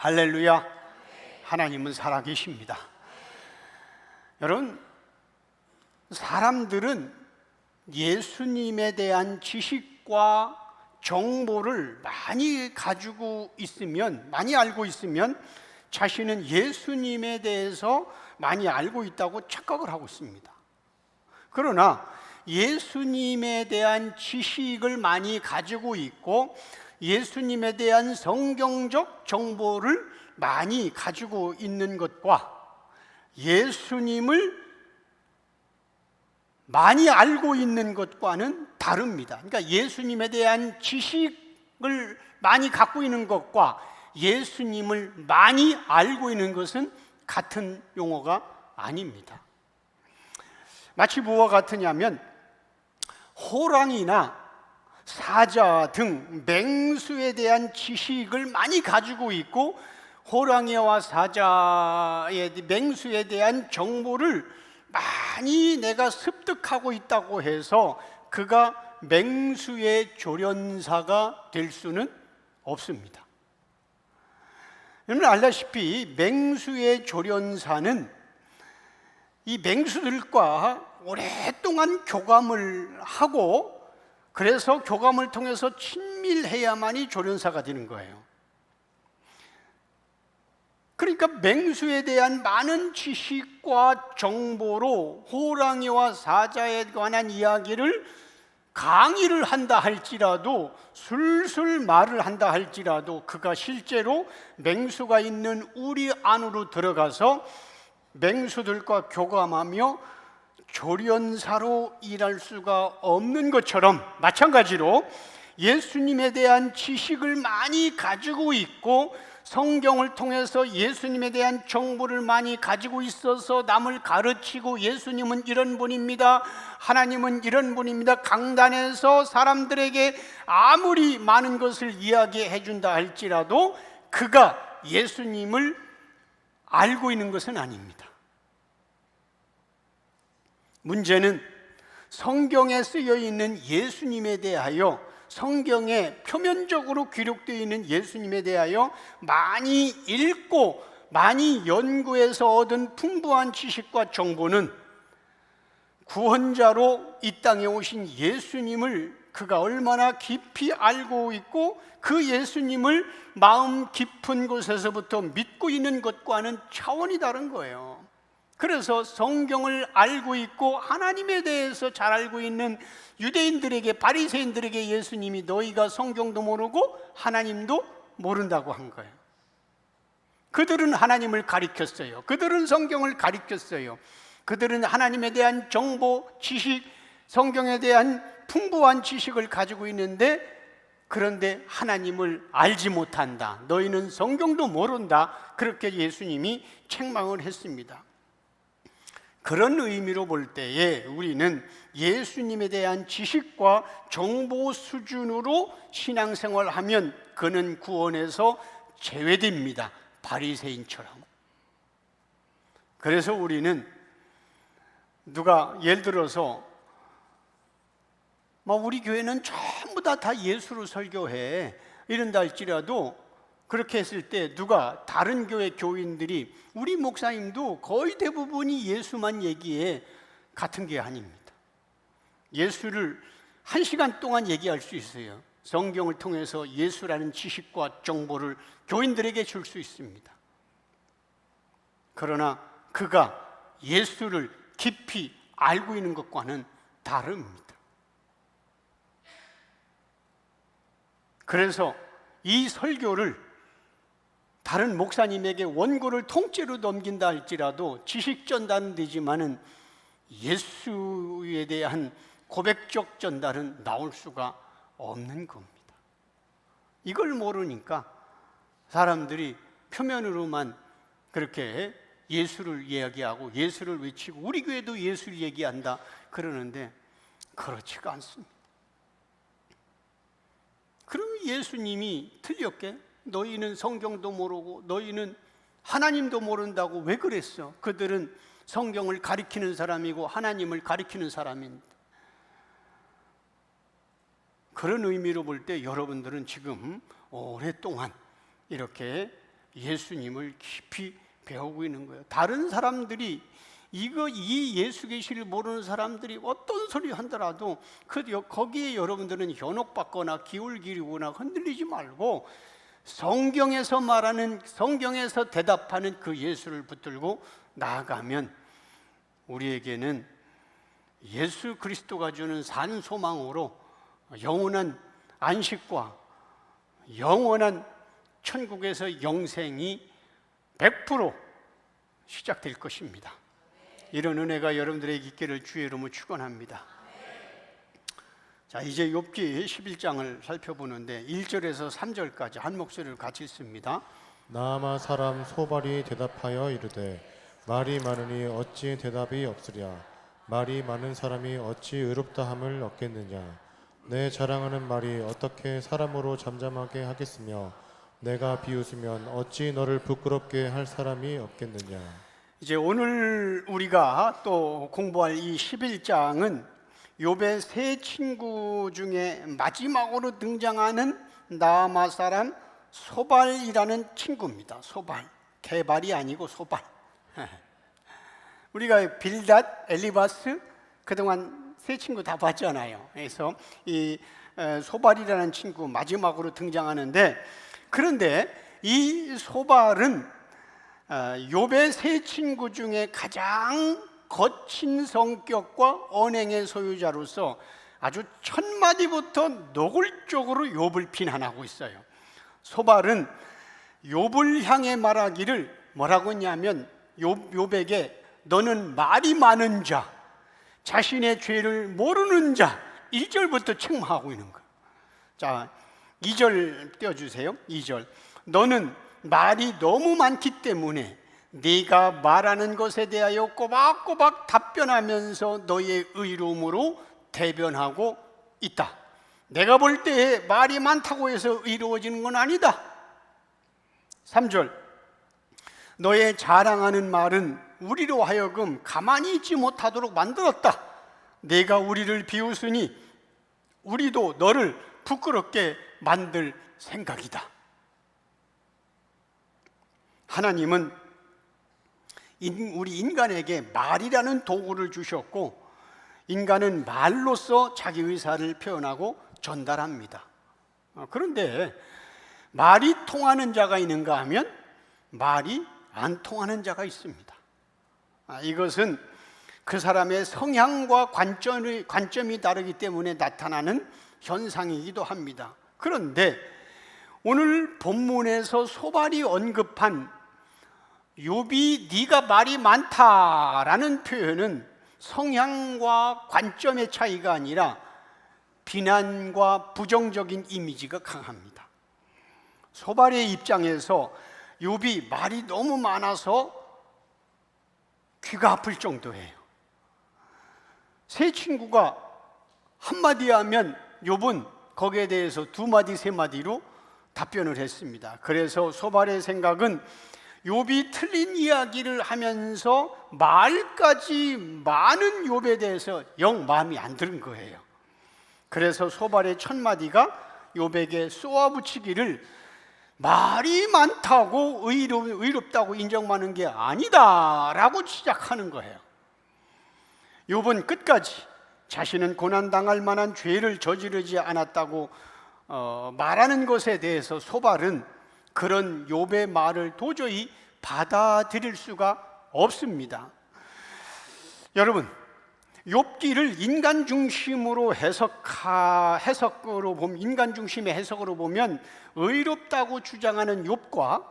할렐루야. 하나님은 살아계십니다. 여러분, 사람들은 예수님에 대한 지식과 정보를 많이 가지고 있으면, 많이 알고 있으면 자신은 예수님에 대해서 많이 알고 있다고 착각을 하고 있습니다. 그러나 예수님에 대한 지식을 많이 가지고 있고 예수님에 대한 성경적 정보를 많이 가지고 있는 것과 예수님을 많이 알고 있는 것과는 다릅니다. 그러니까 예수님에 대한 지식을 많이 갖고 있는 것과 예수님을 많이 알고 있는 것은 같은 용어가 아닙니다. 마치 무엇과 같으냐면 호랑이나 사자 등 맹수에 대한 지식을 많이 가지고 있고 호랑이와 사자의 맹수에 대한 정보를 많이 내가 습득하고 있다고 해서 그가 맹수의 조련사가 될 수는 없습니다. 여러분 알다시피 맹수의 조련사는 이 맹수들과 오랫동안 교감을 하고 그래서 교감을 통해서 친밀해야만이 조련사가 되는 거예요. 그러니까 맹수에 대한 많은 지식과 정보로 호랑이와 사자에 관한 이야기를 강의를 한다 할지라도 술술 말을 한다 할지라도 그가 실제로 맹수가 있는 우리 안으로 들어가서 맹수들과 교감하며 조련사로 일할 수가 없는 것처럼 마찬가지로 예수님에 대한 지식을 많이 가지고 있고 성경을 통해서 예수님에 대한 정보를 많이 가지고 있어서 남을 가르치고 예수님은 이런 분입니다, 하나님은 이런 분입니다, 강단에서 사람들에게 아무리 많은 것을 이야기해 준다 할지라도 그가 예수님을 알고 있는 것은 아닙니다. 문제는 성경에 쓰여 있는 예수님에 대하여 성경에 표면적으로 기록되어 있는 예수님에 대하여 많이 읽고 많이 연구해서 얻은 풍부한 지식과 정보는 구원자로 이 땅에 오신 예수님을 그가 얼마나 깊이 알고 있고 그 예수님을 마음 깊은 곳에서부터 믿고 있는 것과는 차원이 다른 거예요. 그래서 성경을 알고 있고 하나님에 대해서 잘 알고 있는 유대인들에게, 바리새인들에게 예수님이 너희가 성경도 모르고 하나님도 모른다고 한 거예요. 그들은 하나님을 가리켰어요. 그들은 성경을 가리켰어요. 그들은 하나님에 대한 정보, 지식, 성경에 대한 풍부한 지식을 가지고 있는데 그런데 하나님을 알지 못한다, 너희는 성경도 모른다, 그렇게 예수님이 책망을 했습니다. 그런 의미로 볼 때에 우리는 예수님에 대한 지식과 정보 수준으로 신앙생활을 하면 그는 구원에서 제외됩니다. 바리새인처럼. 그래서 우리는 누가 예를 들어서 우리 교회는 전부 다 예수로 설교해 이런다 할지라도 그렇게 했을 때 누가 다른 교회 교인들이 우리 목사님도 거의 대부분이 예수만 얘기해, 같은 게 아닙니다. 예수를 1시간 동안 얘기할 수 있어요. 성경을 통해서 예수라는 지식과 정보를 교인들에게 줄 수 있습니다. 그러나 그가 예수를 깊이 알고 있는 것과는 다릅니다. 그래서 이 설교를 다른 목사님에게 원고를 통째로 넘긴다 할지라도 지식 전달은 되지만은 예수에 대한 고백적 전달은 나올 수가 없는 겁니다. 이걸 모르니까 사람들이 표면으로만 그렇게 예수를 이야기하고 예수를 외치고 우리 교회도 예수를 얘기한다 그러는데 그렇지가 않습니다. 그러면 예수님이 틀렸게? 너희는 성경도 모르고 너희는 하나님도 모른다고 왜 그랬어? 그들은 성경을 가리키는 사람이고 하나님을 가리키는 사람인데. 그런 의미로 볼 때 여러분들은 지금 오랫동안 이렇게 예수님을 깊이 배우고 있는 거예요. 다른 사람들이 이 예수 계시를 모르는 사람들이 어떤 소리 한다라도 거기에 여러분들은 현혹받거나 기울기리거나 흔들리지 말고 성경에서 말하는, 성경에서 대답하는 그 예수를 붙들고 나아가면 우리에게는 예수 그리스도가 주는 산 소망으로 영원한 안식과 영원한 천국에서 영생이 100% 시작될 것입니다. 이런 은혜가 여러분들에게 있기를 주의 이름으로 축원합니다. 자, 이제 욥기 11장을 살펴보는데 1절에서 3절까지 한 목소리를 같이 읽습니다. 나아마 사람 소발이 대답하여 이르되 말이 많으니 어찌 대답이 없으랴. 말이 많은 사람이 어찌 의롭다함을 얻겠느냐. 내 자랑하는 말이 어떻게 사람으로 잠잠하게 하겠으며 내가 비웃으면 어찌 너를 부끄럽게 할 사람이 없겠느냐. 이제 오늘 우리가 또 공부할 이 11장은 욥의 세 친구 중에 마지막으로 등장하는 나아마 사람 소발이라는 친구입니다. 소발, 개발이 아니고 소발. 우리가 빌닷, 엘리바스 그동안 세 친구 다 봤잖아요. 그래서 이 소발이라는 친구 마지막으로 등장하는데, 그런데 이 소발은 욥의 세 친구 중에 가장 거친 성격과 언행의 소유자로서 아주 첫 마디부터 노골적으로 욥을 비난하고 있어요. 소발은 욥을 향해 말하기를 뭐라고 했냐면 욥에게 너는 말이 많은 자, 자신의 죄를 모르는 자, 1절부터 책망하고 있는 거예요. 자, 2절 띄워주세요. 2절. 너는 말이 너무 많기 때문에 네가 말하는 것에 대하여 꼬박꼬박 답변하면서 너의 의로움으로 대변하고 있다. 내가 볼 때에 말이 많다고 해서 의로워지는 건 아니다. 3절. 너의 자랑하는 말은 우리로 하여금 가만히 있지 못하도록 만들었다. 내가 우리를 비웃으니 우리도 너를 부끄럽게 만들 생각이다. 하나님은 우리 인간에게 말이라는 도구를 주셨고 인간은 말로써 자기 의사를 표현하고 전달합니다. 그런데 말이 통하는 자가 있는가 하면 말이 안 통하는 자가 있습니다. 이것은 그 사람의 성향과 관점이 다르기 때문에 나타나는 현상이기도 합니다. 그런데 오늘 본문에서 소발이 언급한 욥이 네가 말이 많다라는 표현은 성향과 관점의 차이가 아니라 비난과 부정적인 이미지가 강합니다. 소발의 입장에서 욥이 말이 너무 많아서 귀가 아플 정도예요. 세 친구가 한마디 하면 욥은 거기에 대해서 두 마디 세 마디로 답변을 했습니다. 그래서 소발의 생각은 욥이 틀린 이야기를 하면서 말까지 많은 욥에 대해서 영 마음이 안 드는 거예요. 그래서 소발의 첫 마디가 욥에게 쏘아붙이기를 말이 많다고 의롭다고 인정하는 게 아니다라고 시작하는 거예요. 욥은 끝까지 자신은 고난당할 만한 죄를 저지르지 않았다고 말하는 것에 대해서 소발은 그런 욥의 말을 도저히 받아들일 수가 없습니다. 여러분, 욥기를 인간 중심으로 해석으로 보면, 인간 중심의 해석으로 보면 의롭다고 주장하는 욥과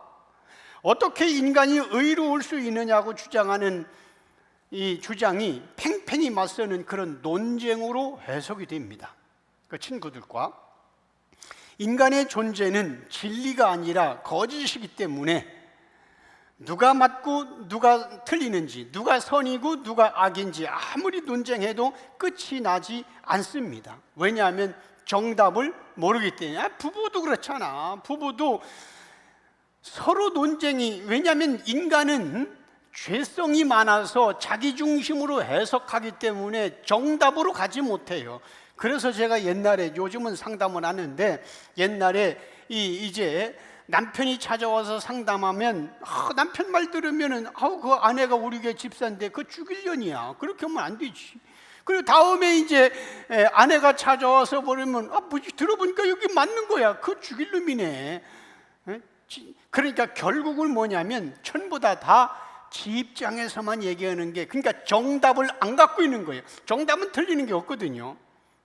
어떻게 인간이 의로울 수 있느냐고 주장하는 이 주장이 팽팽히 맞서는 그런 논쟁으로 해석이 됩니다. 그 친구들과 인간의 존재는 진리가 아니라 거짓이기 때문에 누가 맞고 누가 틀리는지, 누가 선이고 누가 악인지 아무리 논쟁해도 끝이 나지 않습니다. 왜냐하면 정답을 모르기 때문에. 부부도 그렇잖아. 부부도 서로 논쟁이, 왜냐하면 인간은 죄성이 많아서 자기 중심으로 해석하기 때문에 정답으로 가지 못해요. 그래서 제가 옛날에, 요즘은 상담을 하는데 옛날에 이제 남편이 찾아와서 상담하면 남편 말 들으면은 그 아내가 우리 교회 집사인데 그 죽일년이야. 그렇게 하면 안 되지. 그리고 다음에 이제 아내가 찾아와서 버리면 뭐지 들어보니까 여기 맞는 거야. 그 죽일 놈이네. 그러니까 결국은 뭐냐면 전부 다 지 입장에서만 얘기하는 게, 그러니까 정답을 안 갖고 있는 거예요. 정답은 틀리는 게 없거든요.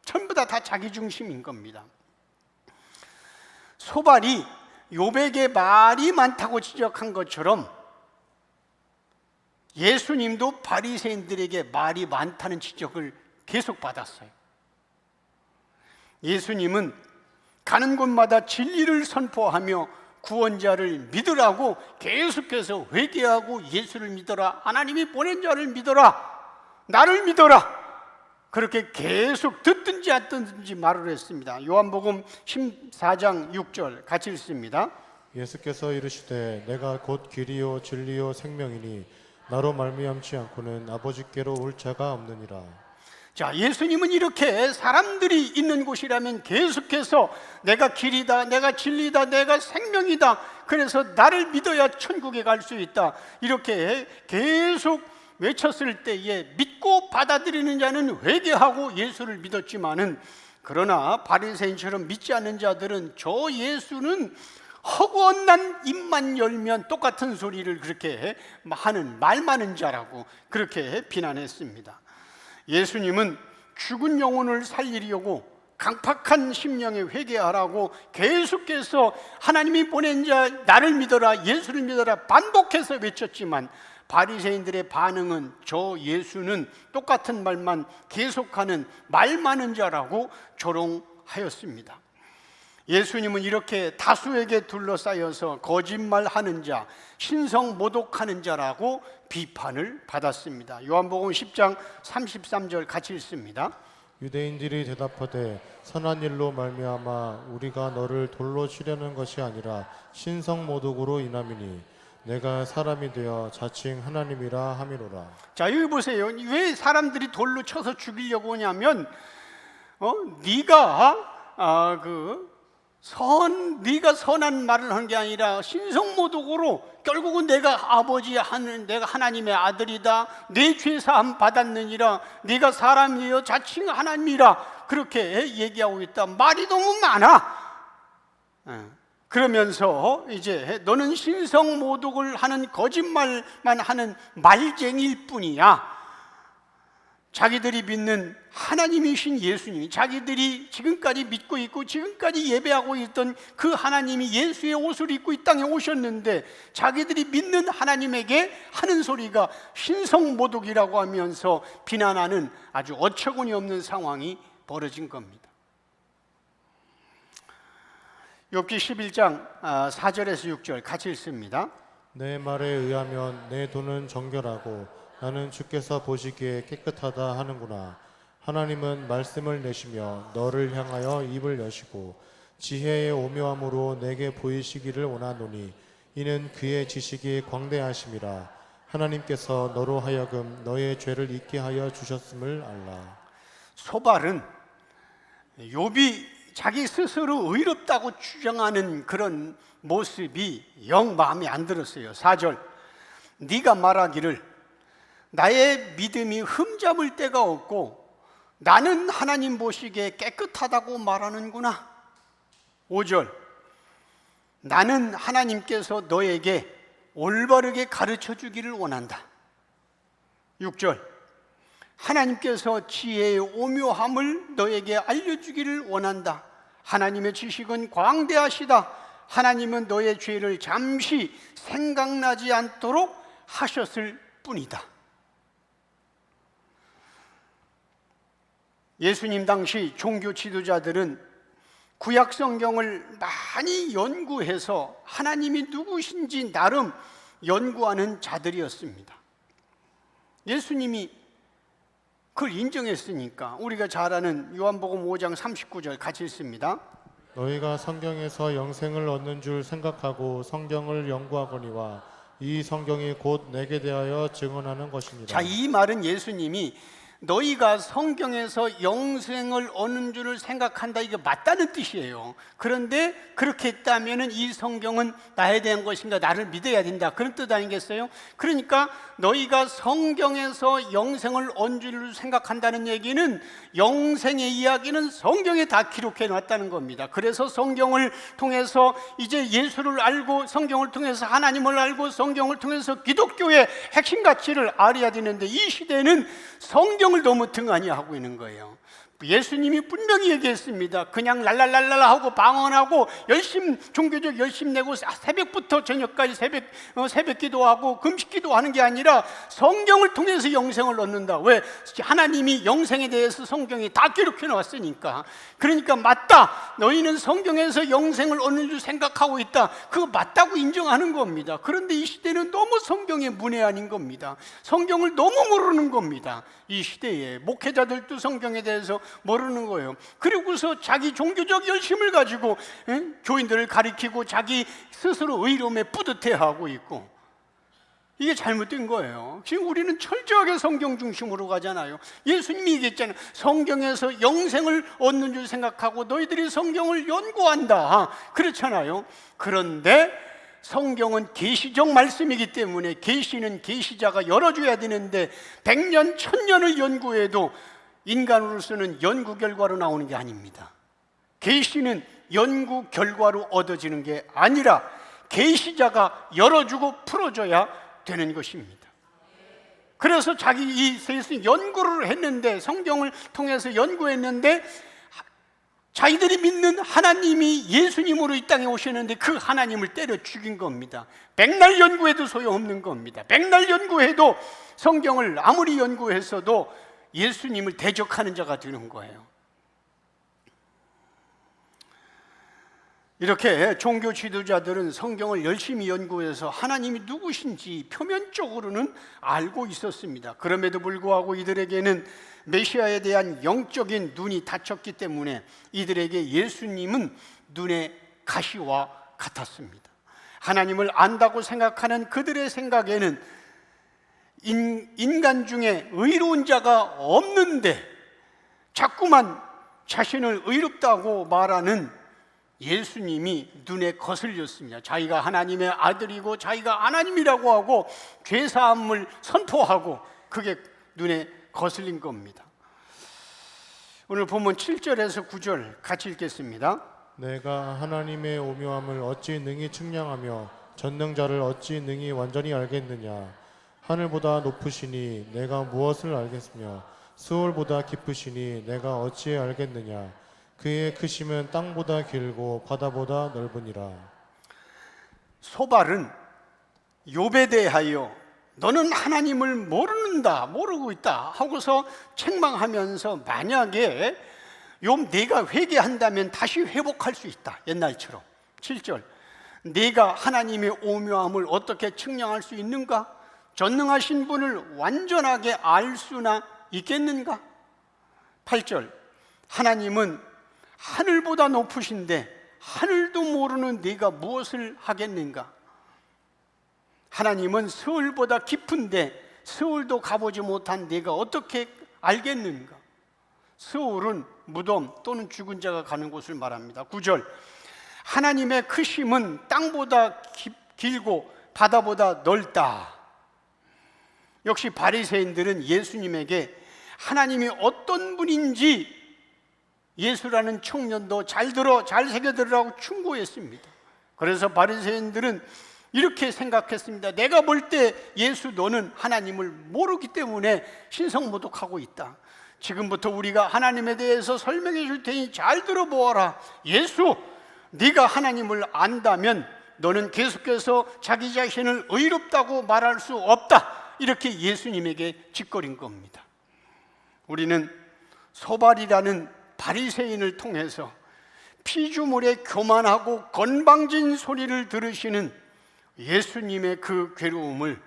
전부 다 자기 중심인 겁니다. 소발이 욥에게 말이 많다고 지적한 것처럼 예수님도 바리새인들에게 말이 많다는 지적을 계속 받았어요. 예수님은 가는 곳마다 진리를 선포하며 구원자를 믿으라고 계속해서 회개하고 예수를 믿어라, 하나님이 보낸 자를 믿어라, 나를 믿어라, 그렇게 계속 듣든지 안 듣든지 말을 했습니다. 요한복음 14장 6절 같이 읽습니다. 예수께서 이르시되 내가 곧 길이요 진리요 생명이니 나로 말미암지 않고는 아버지께로 올 자가 없느니라. 자, 예수님은 이렇게 사람들이 있는 곳이라면 계속해서 내가 길이다, 내가 진리다, 내가 생명이다, 그래서 나를 믿어야 천국에 갈 수 있다, 이렇게 계속 외쳤을 때에 믿고 받아들이는 자는 회개하고 예수를 믿었지만은, 그러나 바리새인처럼 믿지 않는 자들은 저 예수는 허구한 입만 열면 똑같은 소리를 그렇게 하는 말 많은 자라고 그렇게 비난했습니다. 예수님은 죽은 영혼을 살리려고 강팍한 심령에 회개하라고 계속해서 하나님이 보낸 자 나를 믿어라, 예수를 믿어라 반복해서 외쳤지만, 바리새인들의 반응은 저 예수는 똑같은 말만 계속하는 말 많은 자라고 조롱하였습니다. 예수님은 이렇게 다수에게 둘러싸여서 거짓말하는 자, 신성 모독하는 자라고 비판을 받았습니다. 요한복음 10장 33절 같이 읽습니다. 유대인들이 대답하되 선한 일로 말미암아 우리가 너를 돌로 치려는 것이 아니라 신성 모독으로 인함이니 내가 사람이 되어 자칭 하나님이라 함이로라. 자, 여기 보세요. 왜 사람들이 돌로 쳐서 죽이려고 하냐면 네가 네가 선한 말을 한 게 아니라 신성모독으로 결국은 내가 아버지 하는, 내가 하나님의 아들이다, 내 죄 사함 받았느니라, 네가 사람이여 자칭 하나님이라, 그렇게 얘기하고 있다. 말이 너무 많아. 그러면서 이제 너는 신성모독을 하는, 거짓말만 하는 말쟁이일 뿐이야. 자기들이 믿는 하나님이신 예수님이, 자기들이 지금까지 믿고 있고 지금까지 예배하고 있던 그 하나님이 예수의 옷을 입고 이 땅에 오셨는데, 자기들이 믿는 하나님에게 하는 소리가 신성모독이라고 하면서 비난하는 아주 어처구니 없는 상황이 벌어진 겁니다. 욥기 11장 4절에서 6절 같이 읽습니다. 내 말에 의하면 내 돈은 정결하고 나는 주께서 보시기에 깨끗하다 하는구나. 하나님은 말씀을 내시며 너를 향하여 입을 여시고 지혜의 오묘함으로 내게 보이시기를 원하노니 이는 그의 지식이 광대하심이라. 하나님께서 너로 하여금 너의 죄를 잊게 하여 주셨음을 알라. 소발은 욥이 자기 스스로 의롭다고 주장하는 그런 모습이 영 마음에 안 들었어요. 4절, 네가 말하기를 나의 믿음이 흠잡을 데가 없고 나는 하나님 보시기에 깨끗하다고 말하는구나. 5절, 나는 하나님께서 너에게 올바르게 가르쳐 주기를 원한다. 6절, 하나님께서 지혜의 오묘함을 너에게 알려주기를 원한다. 하나님의 지식은 광대하시다. 하나님은 너의 죄를 잠시 생각나지 않도록 하셨을 뿐이다. 예수님 당시 종교 지도자들은 구약 성경을 많이 연구해서 하나님이 누구신지 나름 연구하는 자들이었습니다. 예수님이 그걸 인정했으니까 우리가 잘 아는 요한복음 5장 39절 같이 읽습니다. 너희가 성경에서 영생을 얻는 줄 생각하고 성경을 연구하거니와 이 성경이 곧 내게 대하여 증언하는 것입니다. 자, 이 말은 예수님이 너희가 성경에서 영생을 얻는 줄을 생각한다, 이게 맞다는 뜻이에요. 그런데 그렇게 했다면 이 성경은 나에 대한 것인가, 나를 믿어야 된다, 그런 뜻 아니겠어요? 그러니까 너희가 성경에서 영생을 얻는 줄을 생각한다는 얘기는 영생의 이야기는 성경에 다 기록해 놨다는 겁니다. 그래서 성경을 통해서 이제 예수를 알고, 성경을 통해서 하나님을 알고, 성경을 통해서 기독교의 핵심 가치를 알아야 되는데, 이 시대는 성경을 너무 등한히 하고 있는 거예요. 예수님이 분명히 얘기했습니다. 그냥 랄랄랄라 하고 방언하고 종교적 열심 내고 새벽부터 저녁까지 새벽 기도하고 금식 기도하는 게 아니라 성경을 통해서 영생을 얻는다. 왜? 하나님이 영생에 대해서 성경에 다 기록해 놨으니까. 그러니까 맞다, 너희는 성경에서 영생을 얻는 줄 생각하고 있다, 그거 맞다고 인정하는 겁니다. 그런데 이 시대는 너무 성경의 문외한인 겁니다. 성경을 너무 모르는 겁니다. 이 시대에 목회자들도 성경에 대해서 모르는 거예요. 그리고서 자기 종교적 열심을 가지고 교인들을 가리키고 자기 스스로 의로움에 뿌듯해하고 있고, 이게 잘못된 거예요. 지금 우리는 철저하게 성경 중심으로 가잖아요. 예수님이 얘기했잖아요. 성경에서 영생을 얻는 줄 생각하고 너희들이 성경을 연구한다, 그렇잖아요. 그런데 성경은 계시적 말씀이기 때문에 계시는 계시자가 열어줘야 되는데 100년, 1000년을 연구해도 인간으로서는 연구 결과로 나오는 게 아닙니다. 계시는 연구 결과로 얻어지는 게 아니라 계시자가 열어주고 풀어줘야 되는 것입니다. 그래서 자기 이 세상 연구를 했는데, 성경을 통해서 연구했는데, 자기들이 믿는 하나님이 예수님으로 이 땅에 오셨는데 그 하나님을 때려 죽인 겁니다. 백날 연구해도 소용없는 겁니다. 백날 연구해도, 성경을 아무리 연구했어도 예수님을 대적하는 자가 되는 거예요. 이렇게 종교 지도자들은 성경을 열심히 연구해서 하나님이 누구신지 표면적으로는 알고 있었습니다. 그럼에도 불구하고 이들에게는 메시아에 대한 영적인 눈이 닫혔기 때문에 이들에게 예수님은 눈의 가시와 같았습니다. 하나님을 안다고 생각하는 그들의 생각에는 인간 중에 의로운 자가 없는데 자꾸만 자신을 의롭다고 말하는 예수님이 눈에 거슬렸습니다. 자기가 하나님의 아들이고 자기가 하나님이라고 하고 죄사함을 선포하고 그게 눈에 거슬린 겁니다. 오늘 본문 7절에서 9절 같이 읽겠습니다. 내가 하나님의 오묘함을 어찌 능히 측량하며 전능자를 어찌 능히 완전히 알겠느냐. 하늘보다 높으시니 내가 무엇을 알겠으며 수월보다 깊으시니 내가 어찌 알겠느냐. 그의 크심은 땅보다 길고 바다보다 넓으니라. 소발은 욥에 대하여 너는 하나님을 모르고 있다 하고서 책망하면서, 만약에 욥 네가 회개한다면 다시 회복할 수 있다, 옛날처럼. 7절, 네가 하나님의 오묘함을 어떻게 측량할 수 있는가? 전능하신 분을 완전하게 알 수나 있겠는가? 8절, 하나님은 하늘보다 높으신데 하늘도 모르는 네가 무엇을 하겠는가? 하나님은 서울보다 깊은데 서울도 가보지 못한 네가 어떻게 알겠는가? 서울은 무덤 또는 죽은 자가 가는 곳을 말합니다. 9절, 하나님의 크심은 땅보다 길고 바다보다 넓다. 역시 바리새인들은 예수님에게 하나님이 어떤 분인지 예수라는 청년도 잘 새겨들으라고 충고했습니다. 그래서 바리새인들은 이렇게 생각했습니다. 내가 볼 때 예수, 너는 하나님을 모르기 때문에 신성모독하고 있다. 지금부터 우리가 하나님에 대해서 설명해 줄 테니 잘 들어보아라. 예수, 네가 하나님을 안다면 너는 계속해서 자기 자신을 의롭다고 말할 수 없다. 이렇게 예수님에게 짓거린 겁니다. 우리는 소발이라는 바리새인을 통해서 피조물의 교만하고 건방진 소리를 들으시는 예수님의 그 괴로움을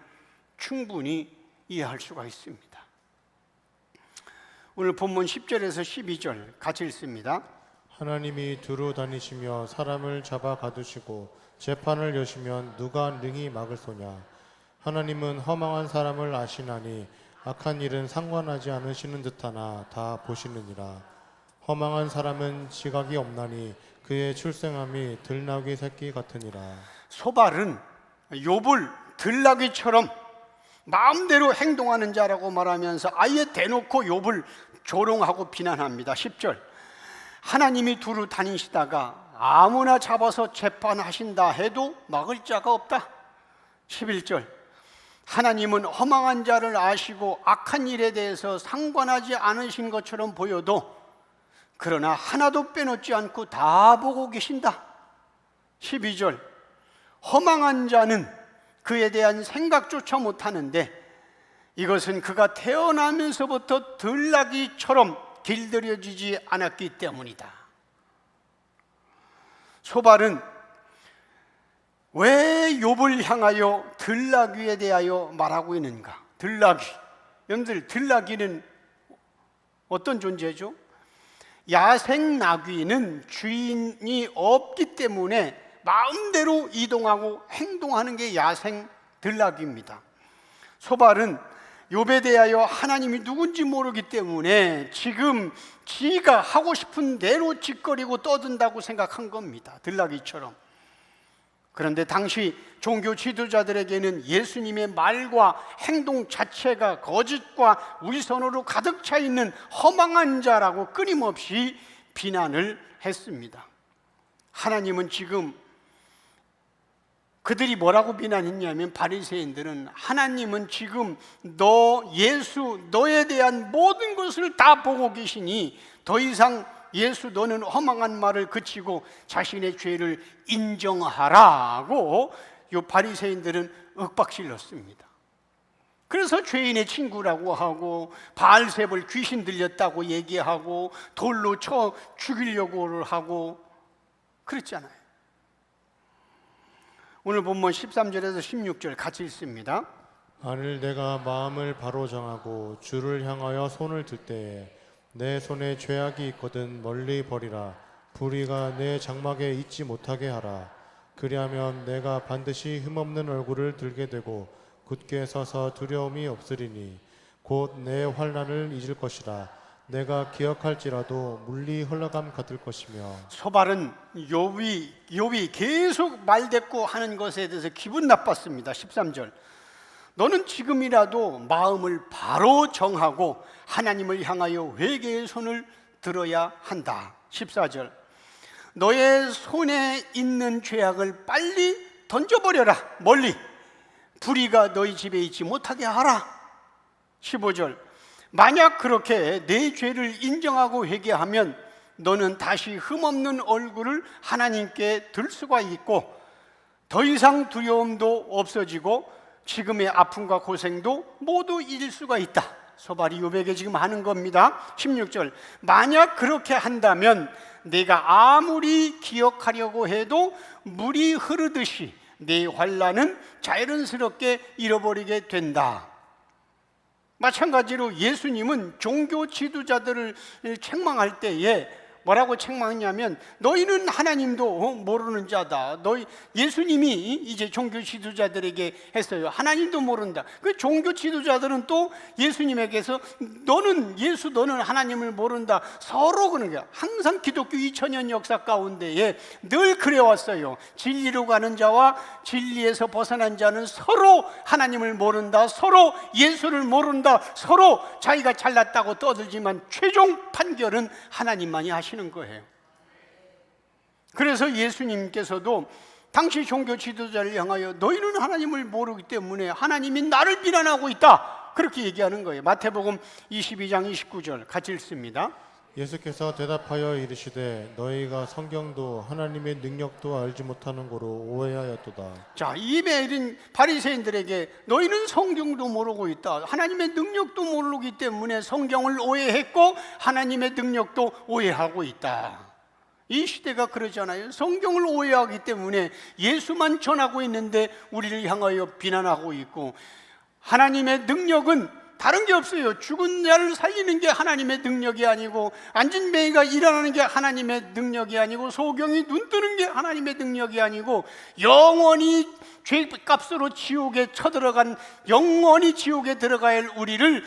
충분히 이해할 수가 있습니다. 오늘 본문 10절에서 12절 같이 읽습니다. 하나님이 두루 다니시며 사람을 잡아 가두시고 재판을 여시면 누가 능히 막을 소냐. 하나님은 허망한 사람을 아시나니 악한 일은 상관하지 않으시는 듯하나 다 보시느니라. 허망한 사람은 지각이 없나니 그의 출생함이 들나귀 새끼 같으니라. 소발은 욥을 들나귀처럼 마음대로 행동하는 자라고 말하면서 아예 대놓고 욥을 조롱하고 비난합니다. 10절, 하나님이 두루 다니시다가 아무나 잡아서 재판하신다 해도 막을 자가 없다. 11절, 하나님은 허망한 자를 아시고 악한 일에 대해서 상관하지 않으신 것처럼 보여도 그러나 하나도 빼놓지 않고 다 보고 계신다. 12절, 허망한 자는 그에 대한 생각조차 못하는데 이것은 그가 태어나면서부터 들나귀처럼 길들여지지 않았기 때문이다. 소발은 왜 욥을 향하여 들나귀에 대하여 말하고 있는가? 들나귀, 여러분들 들나귀는 어떤 존재죠? 야생 나귀는 주인이 없기 때문에 마음대로 이동하고 행동하는 게 야생 들나귀입니다. 소발은 욥에 대하여 하나님이 누군지 모르기 때문에 지금 지가 하고 싶은 대로 짓거리고 떠든다고 생각한 겁니다. 들나귀처럼. 그런데 당시 종교 지도자들에게는 예수님의 말과 행동 자체가 거짓과 위선으로 가득 차 있는 허망한 자라고 끊임없이 비난을 했습니다. 하나님은 지금 그들이 뭐라고 비난했냐면, 바리새인들은 하나님은 지금 너에 대한 모든 것을 다 보고 계시니 더 이상 예수 너는 허망한 말을 그치고 자신의 죄를 인정하라고 요 바리새인들은 윽박질렀습니다. 그래서 죄인의 친구라고 하고 바알세불 귀신 들렸다고 얘기하고 돌로 쳐 죽이려고 하고 그랬잖아요. 오늘 본문 13절에서 16절 같이 읽습니다. 만일 내가 마음을 바로 정하고 주를 향하여 손을 들 때에 내 손에 죄악이 있거든 멀리 버리라. 불의가 내 장막에 있지 못하게 하라. 그리하면 내가 반드시 흠없는 얼굴을 들게 되고 굳게 서서 두려움이 없으리니 곧 내 환난을 잊을 것이라. 내가 기억할지라도 물리 흘러감 같을 것이며. 소발은 욥이 계속 말대꾸 하는 것에 대해서 기분 나빴습니다. 13절, 너는 지금이라도 마음을 바로 정하고 하나님을 향하여 회개의 손을 들어야 한다. 14절, 너의 손에 있는 죄악을 빨리 던져버려라. 멀리. 불의가 너희 집에 있지 못하게 하라. 15절, 만약 그렇게 내 죄를 인정하고 회개하면 너는 다시 흠없는 얼굴을 하나님께 들 수가 있고 더 이상 두려움도 없어지고 지금의 아픔과 고생도 모두 잊을 수가 있다. 소발이 욥에게 지금 하는 겁니다. 16절, 만약 그렇게 한다면 내가 아무리 기억하려고 해도 물이 흐르듯이 내 환난은 자연스럽게 잃어버리게 된다. 마찬가지로 예수님은 종교 지도자들을 책망할 때에 뭐라고 책망했냐면, 너희는 하나님도 모르는 자다. 예수님이 이제 종교 지도자들에게 했어요. 하나님도 모른다. 그 종교 지도자들은 또 예수님에게서 너는 하나님을 모른다. 서로 그런 거야. 항상 기독교 2000년 역사 가운데에 늘 그래왔어요. 진리로 가는 자와 진리에서 벗어난 자는 서로 하나님을 모른다. 서로 예수를 모른다. 서로 자기가 잘났다고 떠들지만 최종 판결은 하나님만이 하시는 거예요. 그래서 예수님께서도 당시 종교 지도자를 향하여 너희는 하나님을 모르기 때문에 하나님이 나를 비난하고 있다, 그렇게 얘기하는 거예요. 마태복음 22장 29절 같이 읽습니다. 예수께서 대답하여 이르시되 너희가 성경도 하나님의 능력도 알지 못하는 거로 오해하였도다. 자, 이 메일은 바리새인들에게 너희는 성경도 모르고 있다, 하나님의 능력도 모르기 때문에 성경을 오해했고 하나님의 능력도 오해하고 있다. 이 시대가 그러잖아요. 성경을 오해하기 때문에 예수만 전하고 있는데 우리를 향하여 비난하고 있고, 하나님의 능력은 다른 게 없어요. 죽은 자를 살리는 게 하나님의 능력이 아니고, 앉은 맹이가 일어나는 게 하나님의 능력이 아니고, 소경이 눈 뜨는 게 하나님의 능력이 아니고, 영원히 죄값으로 지옥에 쳐들어간, 영원히 지옥에 들어가야 할 우리를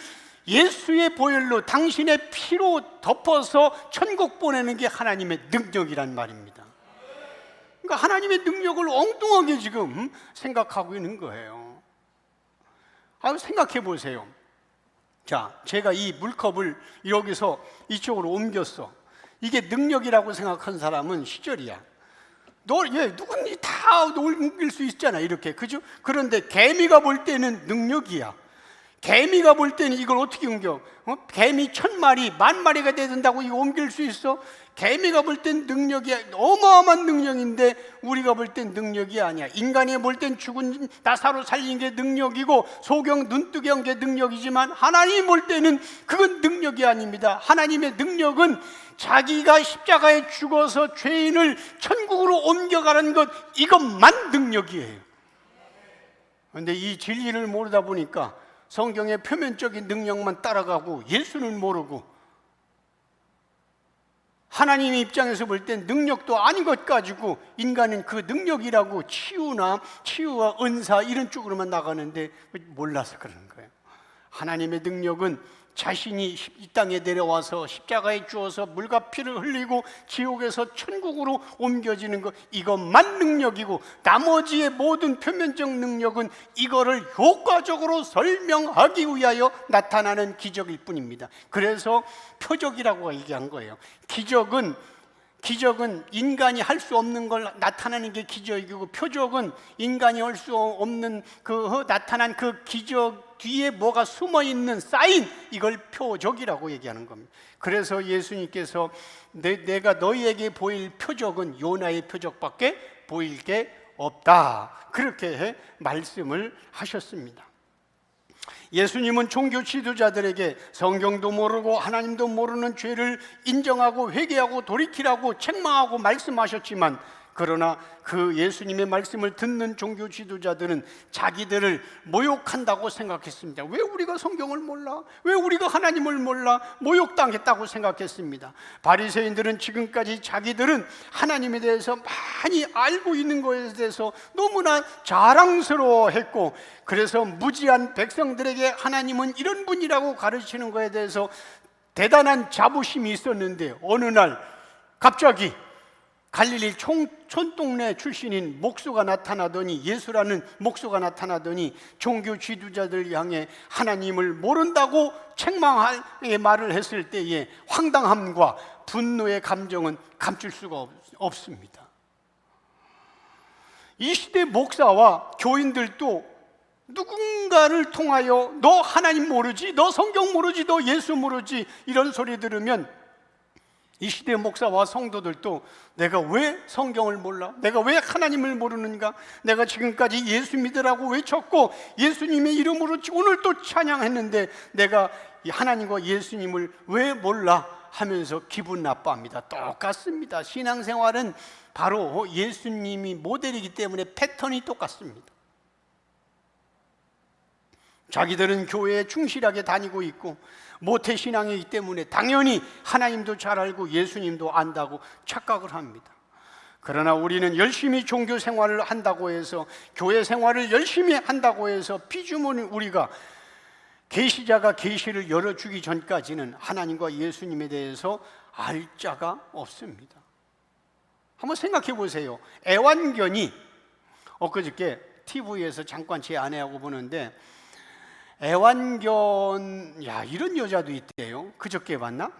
예수의 보혈로, 당신의 피로 덮어서 천국 보내는 게 하나님의 능력이란 말입니다. 그러니까 하나님의 능력을 엉뚱하게 지금 생각하고 있는 거예요. 생각해 보세요. 자, 제가 이 물컵을 여기서 이쪽으로 옮겼어. 이게 능력이라고 생각한 사람은 시절이야. 누구니 다 옮길 수 있잖아, 이렇게. 그죠? 그런데 개미가 볼 때는 능력이야. 개미가 볼 때는 이걸 어떻게 옮겨? 개미 1000마리, 10,000마리가 된다고 이거 옮길 수 있어? 개미가 볼 땐 능력이 어마어마한 능력인데, 우리가 볼 땐 능력이 아니야. 인간이 볼 땐 죽은 나사로 살린 게 능력이고, 소경 눈뜨게 한 게 능력이지만, 하나님 볼 때는 그건 능력이 아닙니다. 하나님의 능력은 자기가 십자가에 죽어서 죄인을 천국으로 옮겨가는 것, 이것만 능력이에요. 그런데 이 진리를 모르다 보니까 성경의 표면적인 능력만 따라가고 예수는 모르고, 하나님의 입장에서 볼 땐 능력도 아닌 것 가지고 인간은 그 능력이라고 치유와 은사 이런 쪽으로만 나가는데 몰라서 그러는 거예요. 하나님의 능력은 자신이 이 땅에 내려와서 십자가에 주어서 물과 피를 흘리고 지옥에서 천국으로 옮겨지는 것, 이것만 능력이고, 나머지의 모든 표면적 능력은 이거를 효과적으로 설명하기 위하여 나타나는 기적일 뿐입니다. 그래서 표적이라고 얘기한 거예요. 기적은 인간이 할 수 없는 걸 나타나는 게 기적이고, 표적은 인간이 할 수 없는 나타난 그 기적 뒤에 뭐가 숨어 있는 사인, 이걸 표적이라고 얘기하는 겁니다. 그래서 예수님께서 내가 너희에게 보일 표적은 요나의 표적밖에 보일 게 없다, 그렇게 말씀을 하셨습니다. 예수님은 종교 지도자들에게 성경도 모르고 하나님도 모르는 죄를 인정하고 회개하고 돌이키라고 책망하고 말씀하셨지만, 그러나 그 예수님의 말씀을 듣는 종교 지도자들은 자기들을 모욕한다고 생각했습니다. 왜 우리가 성경을 몰라? 왜 우리가 하나님을 몰라? 모욕당했다고 생각했습니다. 바리새인들은 지금까지 자기들은 하나님에 대해서 많이 알고 있는 것에 대해서 너무나 자랑스러워했고, 그래서 무지한 백성들에게 하나님은 이런 분이라고 가르치는 것에 대해서 대단한 자부심이 있었는데, 어느 날 갑자기 갈릴리 촌동네 출신인 목수가 나타나더니, 예수라는 목수가 나타나더니 종교 지도자들 향해 하나님을 모른다고 책망할 말을 했을 때의 황당함과 분노의 감정은 감출 수가 없습니다. 이 시대 목사와 교인들도 누군가를 통하여 너 하나님 모르지, 너 성경 모르지, 너 예수 모르지, 이런 소리 들으면 이 시대 목사와 성도들도 내가 왜 성경을 몰라? 내가 왜 하나님을 모르는가? 내가 지금까지 예수 믿으라고 외쳤고 예수님의 이름으로 오늘 또 찬양했는데 내가 하나님과 예수님을 왜 몰라? 하면서 기분 나빠합니다. 똑같습니다. 신앙생활은 바로 예수님이 모델이기 때문에 패턴이 똑같습니다. 자기들은 교회에 충실하게 다니고 있고 모태신앙이기 때문에 당연히 하나님도 잘 알고 예수님도 안다고 착각을 합니다. 그러나 우리는 열심히 종교 생활을 한다고 해서, 교회 생활을 열심히 한다고 해서 피주머니 우리가 계시자가 계시를 열어주기 전까지는 하나님과 예수님에 대해서 알 자가 없습니다. 한번 생각해 보세요. 애완견이, 엊그저께 TV에서 잠깐 제 아내하고 보는데, 애완견, 이런 여자도 있대요. 그저께 봤나?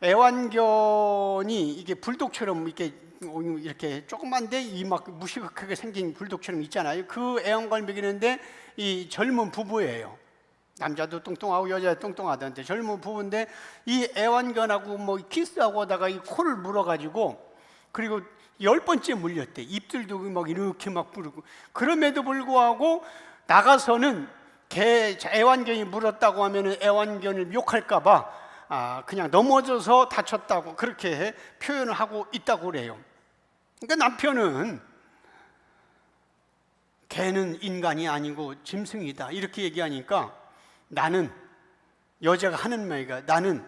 애완견이 이게 불독처럼 이렇게 조그만데 이 막 무시각하게 생긴 불독처럼 있잖아요. 그 애완견을 먹이는데 이 젊은 부부예요. 남자도 뚱뚱하고 여자도 뚱뚱하던데 젊은 부부인데 이 애완견하고 뭐 키스하고 하다가 이 코를 물어가지고, 그리고 10번째 물렸대. 입들도 막 이렇게 막 부르고. 그럼에도 불구하고 나가서는 애완견이 물었다고 하면 애완견을 욕할까봐 그냥 넘어져서 다쳤다고 그렇게 표현을 하고 있다고 그래요. 그러니까 남편은 개는 인간이 아니고 짐승이다 이렇게 얘기하니까 나는 여자가 하는 말이가 나는